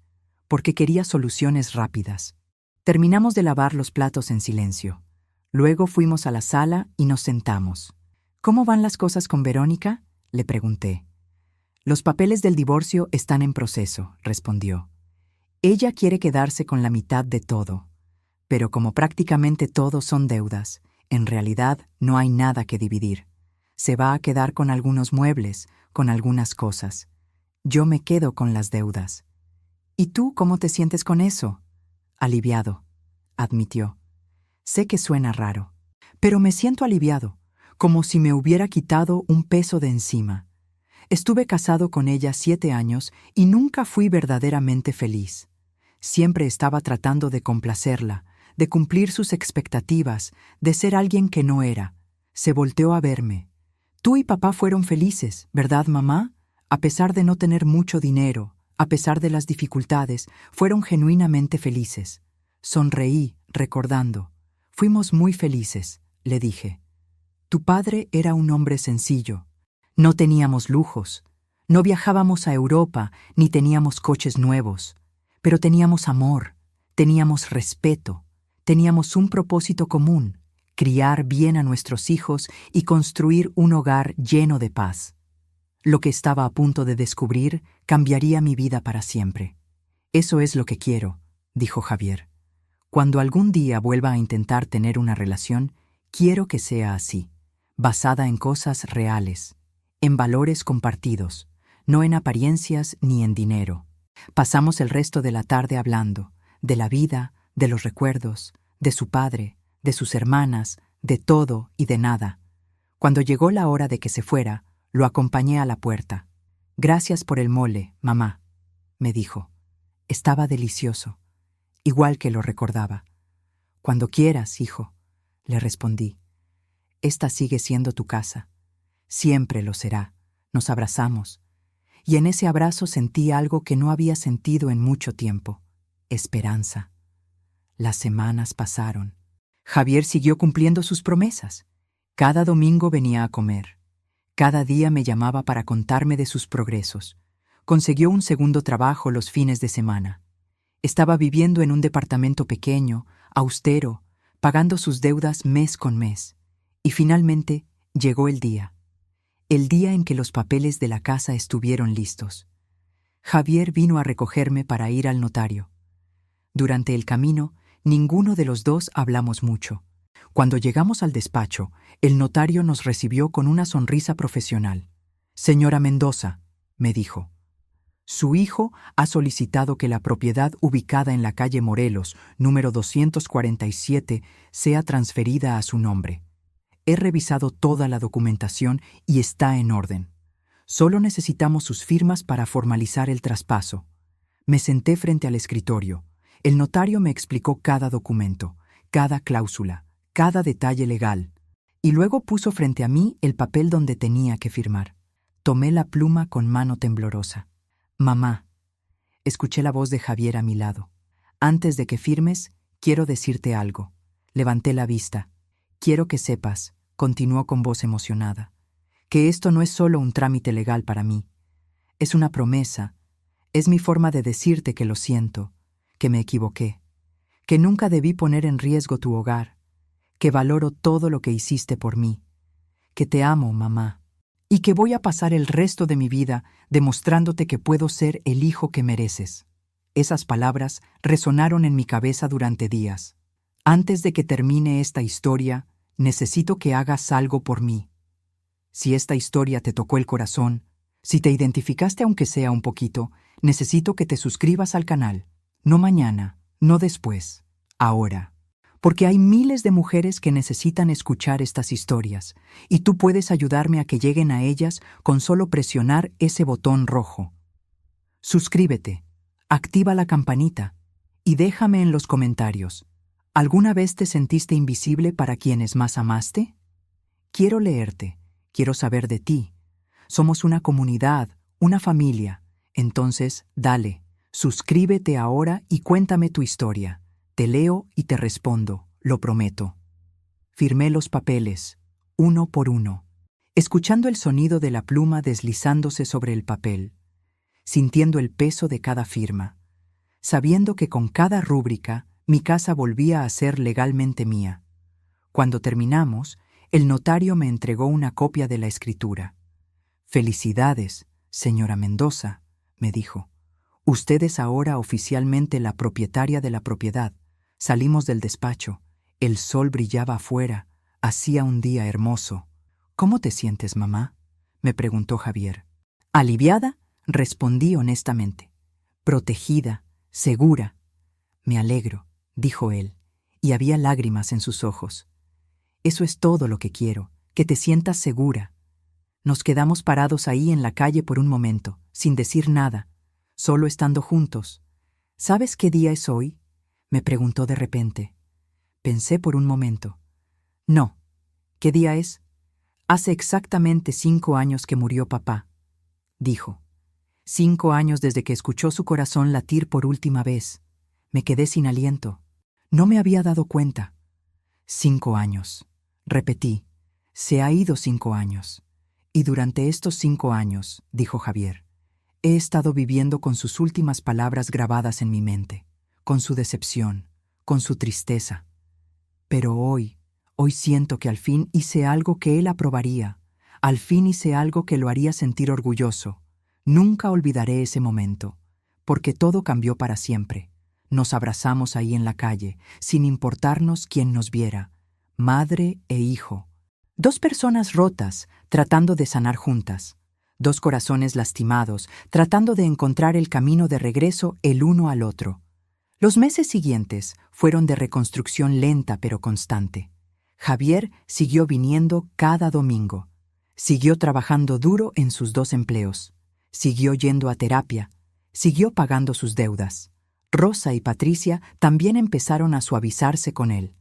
porque quería soluciones rápidas. Terminamos de lavar los platos en silencio. Luego fuimos a la sala y nos sentamos. «¿Cómo van las cosas con Verónica?», le pregunté. «Los papeles del divorcio están en proceso», respondió. «Ella quiere quedarse con la mitad de todo. Pero como prácticamente todo son deudas, en realidad no hay nada que dividir. Se va a quedar con algunos muebles, con algunas cosas. Yo me quedo con las deudas». «¿Y tú cómo te sientes con eso?». «Aliviado», admitió. «Sé que suena raro, pero me siento aliviado, como si me hubiera quitado un peso de encima. Estuve casado con ella 7 años y nunca fui verdaderamente feliz. Siempre estaba tratando de complacerla, de cumplir sus expectativas, de ser alguien que no era. Se volteó a verme. «Tú y papá fueron felices, ¿verdad, mamá? A pesar de no tener mucho dinero, a pesar de las dificultades, fueron genuinamente felices». Sonreí, recordando. Fuimos muy felices, le dije. Tu padre era un hombre sencillo. No teníamos lujos. No viajábamos a Europa ni teníamos coches nuevos. Pero teníamos amor, teníamos respeto, teníamos un propósito común: criar bien a nuestros hijos y construir un hogar lleno de paz. Lo que estaba a punto de descubrir cambiaría mi vida para siempre. Eso es lo que quiero, dijo Javier. Cuando algún día vuelva a intentar tener una relación, quiero que sea así, basada en cosas reales, en valores compartidos, no en apariencias ni en dinero. Pasamos el resto de la tarde hablando, de la vida, de los recuerdos, de su padre, de sus hermanas, de todo y de nada. Cuando llegó la hora de que se fuera, lo acompañé a la puerta. Gracias por el mole, mamá, me dijo. Estaba delicioso, igual que lo recordaba. Cuando quieras, hijo, le respondí. Esta sigue siendo tu casa. Siempre lo será. Nos abrazamos. Y en ese abrazo sentí algo que no había sentido en mucho tiempo: esperanza. Las semanas pasaron. Javier siguió cumpliendo sus promesas. Cada domingo venía a comer. Cada día me llamaba para contarme de sus progresos. Consiguió un segundo trabajo los fines de semana. Estaba viviendo en un departamento pequeño, austero, pagando sus deudas mes con mes. Y finalmente llegó el día en que los papeles de la casa estuvieron listos. Javier vino a recogerme para ir al notario. Durante el camino, ninguno de los dos hablamos mucho. Cuando llegamos al despacho, el notario nos recibió con una sonrisa profesional. Señora Mendoza, me dijo, su hijo ha solicitado que la propiedad ubicada en la calle Morelos, número 247, sea transferida a su nombre. He revisado toda la documentación y está en orden. Solo necesitamos sus firmas para formalizar el traspaso. Me senté frente al escritorio. El notario me explicó cada documento, cada cláusula, cada detalle legal, y luego puso frente a mí el papel donde tenía que firmar. Tomé la pluma con mano temblorosa. Mamá, escuché la voz de Javier a mi lado. Antes de que firmes, quiero decirte algo. Levanté la vista. Quiero que sepas, continuó con voz emocionada, que esto no es solo un trámite legal para mí. Es una promesa. Es mi forma de decirte que lo siento, que me equivoqué, que nunca debí poner en riesgo tu hogar, que valoro todo lo que hiciste por mí, que te amo, mamá, y que voy a pasar el resto de mi vida demostrándote que puedo ser el hijo que mereces. Esas palabras resonaron en mi cabeza durante días. Antes de que termine esta historia, necesito que hagas algo por mí. Si esta historia te tocó el corazón, si te identificaste aunque sea un poquito, necesito que te suscribas al canal. No mañana, no después, ahora. Porque hay miles de mujeres que necesitan escuchar estas historias, y tú puedes ayudarme a que lleguen a ellas con solo presionar ese botón rojo. Suscríbete, activa la campanita y déjame en los comentarios. ¿Alguna vez te sentiste invisible para quienes más amaste? Quiero leerte, quiero saber de ti. Somos una comunidad, una familia. Entonces, dale, suscríbete ahora y cuéntame tu historia. Te leo y te respondo, lo prometo. Firmé los papeles, uno por uno, escuchando el sonido de la pluma deslizándose sobre el papel, sintiendo el peso de cada firma, sabiendo que con cada rúbrica mi casa volvía a ser legalmente mía. Cuando terminamos, el notario me entregó una copia de la escritura. «Felicidades, señora Mendoza», me dijo. «Usted es ahora oficialmente la propietaria de la propiedad». Salimos del despacho. El sol brillaba afuera. Hacía un día hermoso. «¿Cómo te sientes, mamá?», me preguntó Javier. «Aliviada», respondí honestamente. «Protegida, segura». «Me alegro», dijo él, y había lágrimas en sus ojos. «Eso es todo lo que quiero, que te sientas segura». Nos quedamos parados ahí en la calle por un momento, sin decir nada, solo estando juntos. «¿Sabes qué día es hoy?», me preguntó de repente. Pensé por un momento. «No. ¿Qué día es?». «Hace exactamente 5 años que murió papá», dijo. 5 años desde que escuchó su corazón latir por última vez. Me quedé sin aliento. No me había dado cuenta. 5 años. Repetí. Se ha ido 5 años. Y durante estos 5 años, dijo Javier, he estado viviendo con sus últimas palabras grabadas en mi mente, con su decepción, con su tristeza. Pero hoy siento que al fin hice algo que él aprobaría. Al fin hice algo que lo haría sentir orgulloso. Nunca olvidaré ese momento, porque todo cambió para siempre. Nos abrazamos ahí en la calle, sin importarnos quién nos viera, madre e hijo. 2 personas rotas, tratando de sanar juntas. 2 corazones lastimados, tratando de encontrar el camino de regreso el uno al otro. Los meses siguientes fueron de reconstrucción lenta pero constante. Javier siguió viniendo cada domingo. Siguió trabajando duro en sus 2 empleos. Siguió yendo a terapia. Siguió pagando sus deudas. Rosa y Patricia también empezaron a suavizarse con él.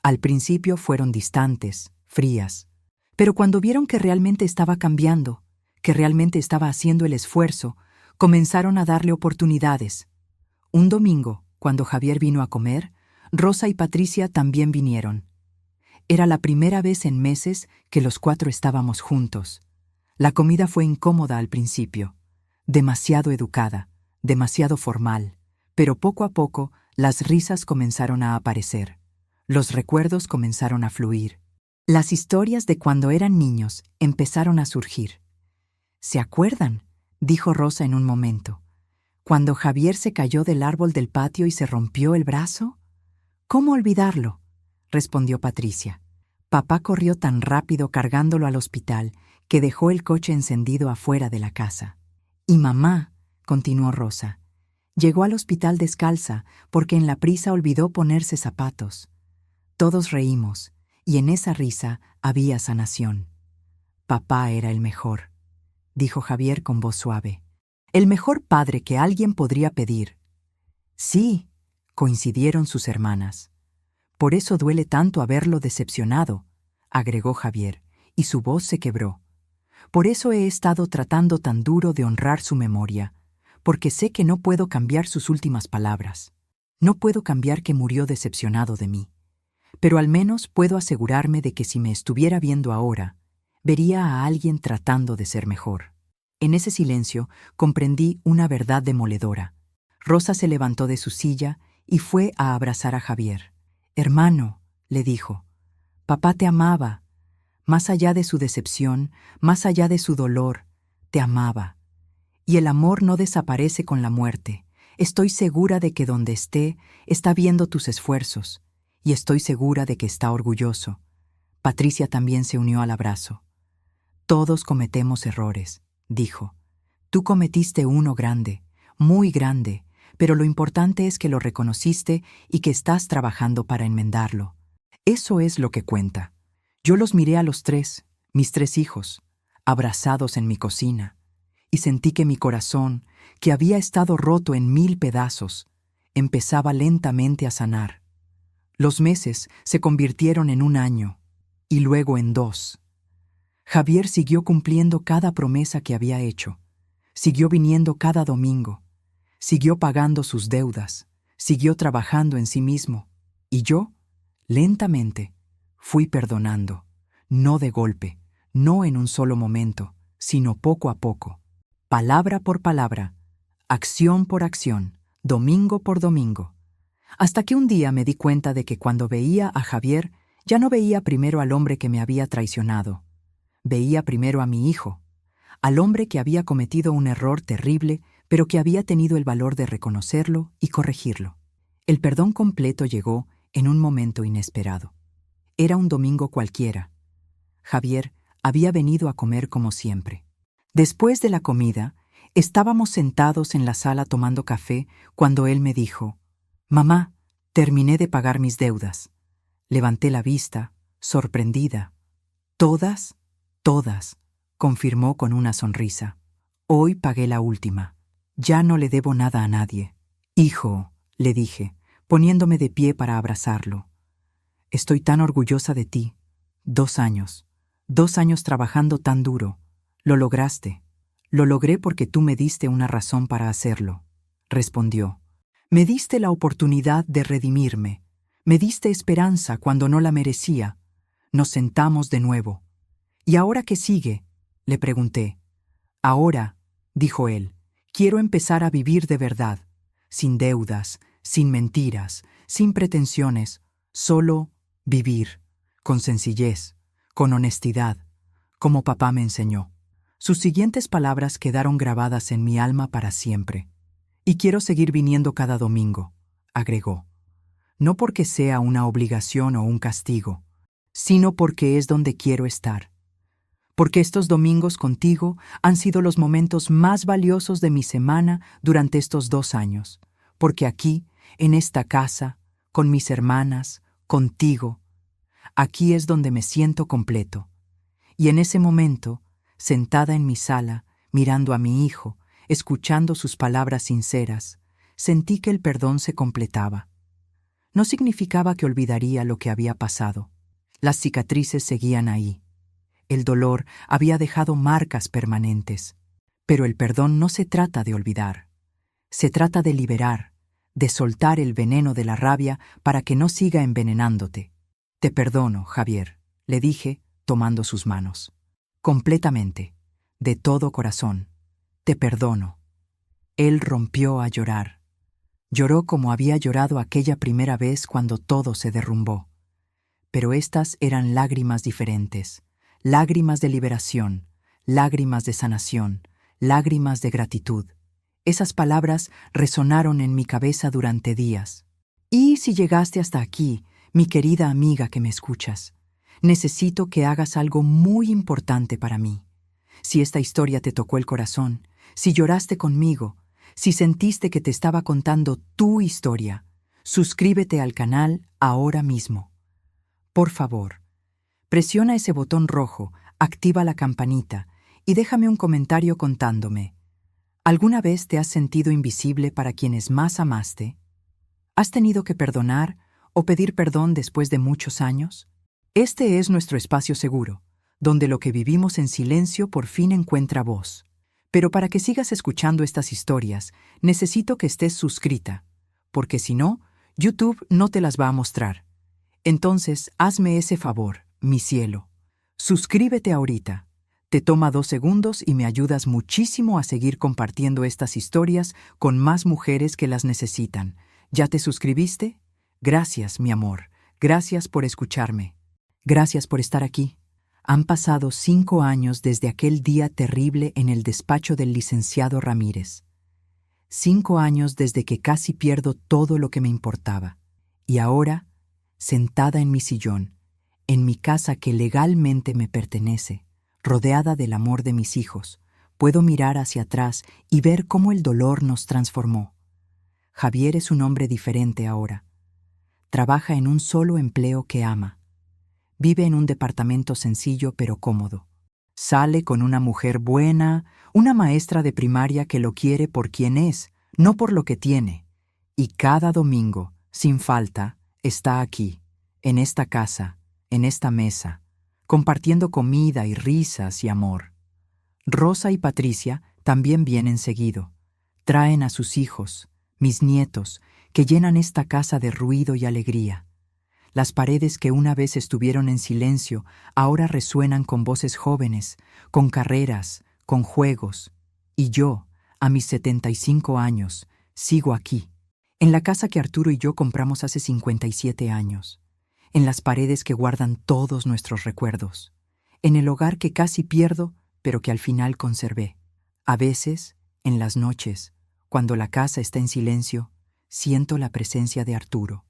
Al principio fueron distantes, frías. Pero cuando vieron que realmente estaba cambiando, que realmente estaba haciendo el esfuerzo, comenzaron a darle oportunidades. Un domingo, cuando Javier vino a comer, Rosa y Patricia también vinieron. Era la primera vez en meses que los 4 estábamos juntos. La comida fue incómoda al principio, demasiado educada, demasiado formal, pero poco a poco las risas comenzaron a aparecer. Los recuerdos comenzaron a fluir. Las historias de cuando eran niños empezaron a surgir. ¿Se acuerdan?, dijo Rosa en un momento. ¿Cuando Javier se cayó del árbol del patio y se rompió el brazo? ¿Cómo olvidarlo?, respondió Patricia. Papá corrió tan rápido cargándolo al hospital que dejó el coche encendido afuera de la casa. Y mamá, continuó Rosa, llegó al hospital descalza porque en la prisa olvidó ponerse zapatos. Todos reímos, y en esa risa había sanación. Papá era el mejor, dijo Javier con voz suave. El mejor padre que alguien podría pedir. Sí, coincidieron sus hermanas. Por eso duele tanto haberlo decepcionado, agregó Javier, y su voz se quebró. Por eso he estado tratando tan duro de honrar su memoria, porque sé que no puedo cambiar sus últimas palabras. No puedo cambiar que murió decepcionado de mí. Pero al menos puedo asegurarme de que si me estuviera viendo ahora, vería a alguien tratando de ser mejor. En ese silencio comprendí una verdad demoledora. Rosa se levantó de su silla y fue a abrazar a Javier. «Hermano», le dijo, «papá te amaba. Más allá de su decepción, más allá de su dolor, te amaba. Y el amor no desaparece con la muerte. Estoy segura de que donde esté, está viendo tus esfuerzos. Y estoy segura de que está orgulloso». Patricia también se unió al abrazo. «Todos cometemos errores», dijo. «Tú cometiste uno grande, muy grande, pero lo importante es que lo reconociste y que estás trabajando para enmendarlo. Eso es lo que cuenta». Yo los miré a los 3, mis 3 hijos, abrazados en mi cocina, y sentí que mi corazón, que había estado roto en 1000 pedazos, empezaba lentamente a sanar. Los meses se convirtieron en 1 año, y luego en 2. Javier siguió cumpliendo cada promesa que había hecho, siguió viniendo cada domingo, siguió pagando sus deudas, siguió trabajando en sí mismo, y yo, lentamente, fui perdonando, no de golpe, no en un solo momento, sino poco a poco, palabra por palabra, acción por acción, domingo por domingo. Hasta que un día me di cuenta de que cuando veía a Javier, ya no veía primero al hombre que me había traicionado. Veía primero a mi hijo, al hombre que había cometido un error terrible, pero que había tenido el valor de reconocerlo y corregirlo. El perdón completo llegó en un momento inesperado. Era un domingo cualquiera. Javier había venido a comer como siempre. Después de la comida, estábamos sentados en la sala tomando café cuando él me dijo: «Mamá, terminé de pagar mis deudas». Levanté la vista, sorprendida. «¿Todas?» «Todas», confirmó con una sonrisa. «Hoy pagué la última. Ya no le debo nada a nadie». «Hijo», le dije, poniéndome de pie para abrazarlo, «estoy tan orgullosa de ti. 2 años. 2 años trabajando tan duro. Lo lograste». «Lo logré porque tú me diste una razón para hacerlo», respondió. «Me diste la oportunidad de redimirme. Me diste esperanza cuando no la merecía. Nos sentamos de nuevo. ¿Y ahora qué sigue?, le pregunté. Ahora, dijo él, quiero empezar a vivir de verdad, sin deudas, sin mentiras, sin pretensiones, solo vivir, con sencillez, con honestidad, como papá me enseñó. Sus siguientes palabras quedaron grabadas en mi alma para siempre. Y quiero seguir viniendo cada domingo, agregó. No porque sea una obligación o un castigo, sino porque es donde quiero estar. Porque estos domingos contigo han sido los momentos más valiosos de mi semana durante estos 2 años. Porque aquí, en esta casa, con mis hermanas, contigo, aquí es donde me siento completo. Y en ese momento, sentada en mi sala, mirando a mi hijo, escuchando sus palabras sinceras, sentí que el perdón se completaba. No significaba que olvidaría lo que había pasado. Las cicatrices seguían ahí. El dolor había dejado marcas permanentes. Pero el perdón no se trata de olvidar. Se trata de liberar, de soltar el veneno de la rabia para que no siga envenenándote. Te perdono, Javier, le dije, tomando sus manos. Completamente, de todo corazón. Te perdono. Él rompió a llorar. Lloró como había llorado aquella primera vez cuando todo se derrumbó. Pero estas eran lágrimas diferentes, lágrimas de liberación, lágrimas de sanación, lágrimas de gratitud. Esas palabras resonaron en mi cabeza durante días. Y si llegaste hasta aquí, mi querida amiga que me escuchas, necesito que hagas algo muy importante para mí. Si esta historia te tocó el corazón, si lloraste conmigo, si sentiste que te estaba contando tu historia, suscríbete al canal ahora mismo. Por favor, presiona ese botón rojo, activa la campanita y déjame un comentario contándome. ¿Alguna vez te has sentido invisible para quienes más amaste? ¿Has tenido que perdonar o pedir perdón después de muchos años? Este es nuestro espacio seguro, donde lo que vivimos en silencio por fin encuentra voz. Pero para que sigas escuchando estas historias, necesito que estés suscrita, porque si no, YouTube no te las va a mostrar. Entonces, hazme ese favor, mi cielo. Suscríbete ahorita. Te toma 2 segundos y me ayudas muchísimo a seguir compartiendo estas historias con más mujeres que las necesitan. ¿Ya te suscribiste? Gracias, mi amor. Gracias por escucharme. Gracias por estar aquí. Han pasado 5 años desde aquel día terrible en el despacho del licenciado Ramírez. 5 años desde que casi pierdo todo lo que me importaba. Y ahora, sentada en mi sillón, en mi casa que legalmente me pertenece, rodeada del amor de mis hijos, puedo mirar hacia atrás y ver cómo el dolor nos transformó. Javier es un hombre diferente ahora. Trabaja en un solo empleo que ama. Vive en un departamento sencillo pero cómodo. Sale con una mujer buena, una maestra de primaria que lo quiere por quien es, no por lo que tiene. Y cada domingo, sin falta, está aquí, en esta casa, en esta mesa, compartiendo comida y risas y amor. Rosa y Patricia también vienen seguido. Traen a sus hijos, mis nietos, que llenan esta casa de ruido y alegría. Las paredes que una vez estuvieron en silencio ahora resuenan con voces jóvenes, con carreras, con juegos. Y yo, a mis 75 años, sigo aquí, en la casa que Arturo y yo compramos hace 57 años, en las paredes que guardan todos nuestros recuerdos, en el hogar que casi pierdo, pero que al final conservé. A veces, en las noches, cuando la casa está en silencio, siento la presencia de Arturo.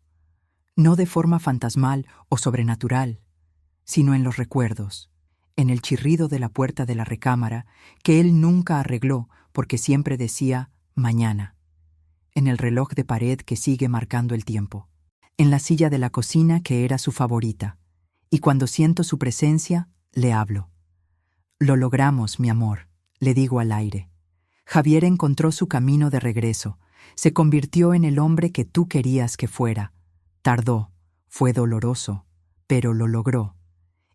No de forma fantasmal o sobrenatural, sino en los recuerdos, en el chirrido de la puerta de la recámara que él nunca arregló porque siempre decía mañana, en el reloj de pared que sigue marcando el tiempo, en la silla de la cocina que era su favorita, y cuando siento su presencia, le hablo. Lo logramos, mi amor, le digo al aire. Javier encontró su camino de regreso, se convirtió en el hombre que tú querías que fuera. Tardó, fue doloroso, pero lo logró.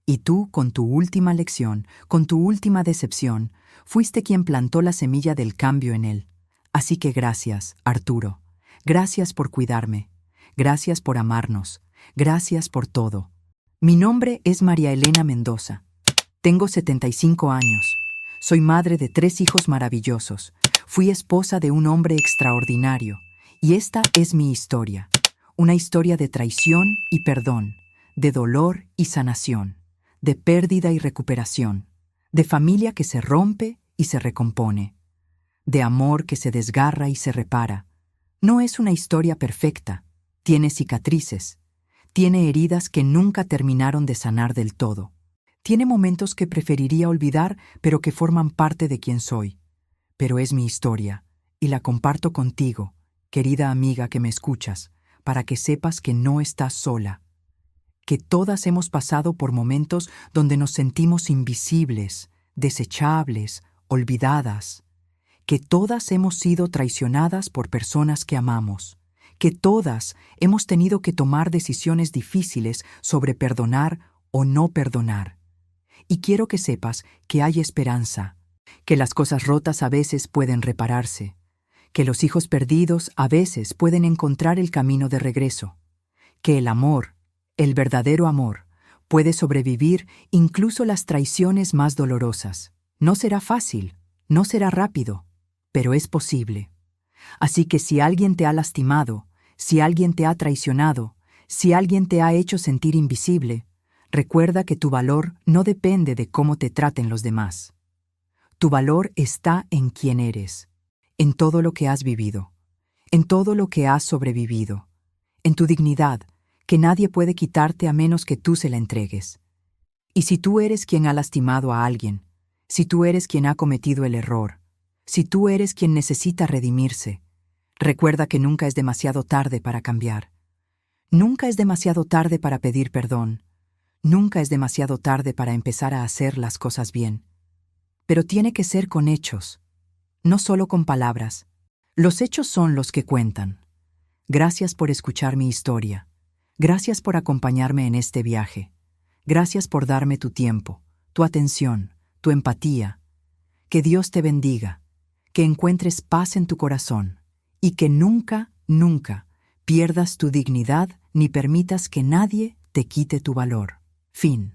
Y tú, con tu última lección, con tu última decepción, fuiste quien plantó la semilla del cambio en él. Así que gracias, Arturo. Gracias por cuidarme. Gracias por amarnos. Gracias por todo. Mi nombre es María Elena Mendoza. Tengo 75 años. Soy madre de 3 hijos maravillosos. Fui esposa de un hombre extraordinario. Y esta es mi historia. Una historia de traición y perdón, de dolor y sanación, de pérdida y recuperación, de familia que se rompe y se recompone, de amor que se desgarra y se repara. No es una historia perfecta. Tiene cicatrices. Tiene heridas que nunca terminaron de sanar del todo. Tiene momentos que preferiría olvidar, pero que forman parte de quien soy. Pero es mi historia, y la comparto contigo, querida amiga que me escuchas, para que sepas que no estás sola. Que todas hemos pasado por momentos donde nos sentimos invisibles, desechables, olvidadas. Que todas hemos sido traicionadas por personas que amamos. Que todas hemos tenido que tomar decisiones difíciles sobre perdonar o no perdonar. Y quiero que sepas que hay esperanza, que las cosas rotas a veces pueden repararse, que los hijos perdidos a veces pueden encontrar el camino de regreso, que el amor, el verdadero amor, puede sobrevivir incluso las traiciones más dolorosas. No será fácil, no será rápido, pero es posible. Así que si alguien te ha lastimado, si alguien te ha traicionado, si alguien te ha hecho sentir invisible, recuerda que tu valor no depende de cómo te traten los demás. Tu valor está en quién eres, en todo lo que has vivido, en todo lo que has sobrevivido, en tu dignidad, que nadie puede quitarte a menos que tú se la entregues. Y si tú eres quien ha lastimado a alguien, si tú eres quien ha cometido el error, si tú eres quien necesita redimirse, recuerda que nunca es demasiado tarde para cambiar. Nunca es demasiado tarde para pedir perdón. Nunca es demasiado tarde para empezar a hacer las cosas bien. Pero tiene que ser con hechos, no solo con palabras. Los hechos son los que cuentan. Gracias por escuchar mi historia. Gracias por acompañarme en este viaje. Gracias por darme tu tiempo, tu atención, tu empatía. Que Dios te bendiga, que encuentres paz en tu corazón y que nunca, nunca pierdas tu dignidad ni permitas que nadie te quite tu valor. Fin.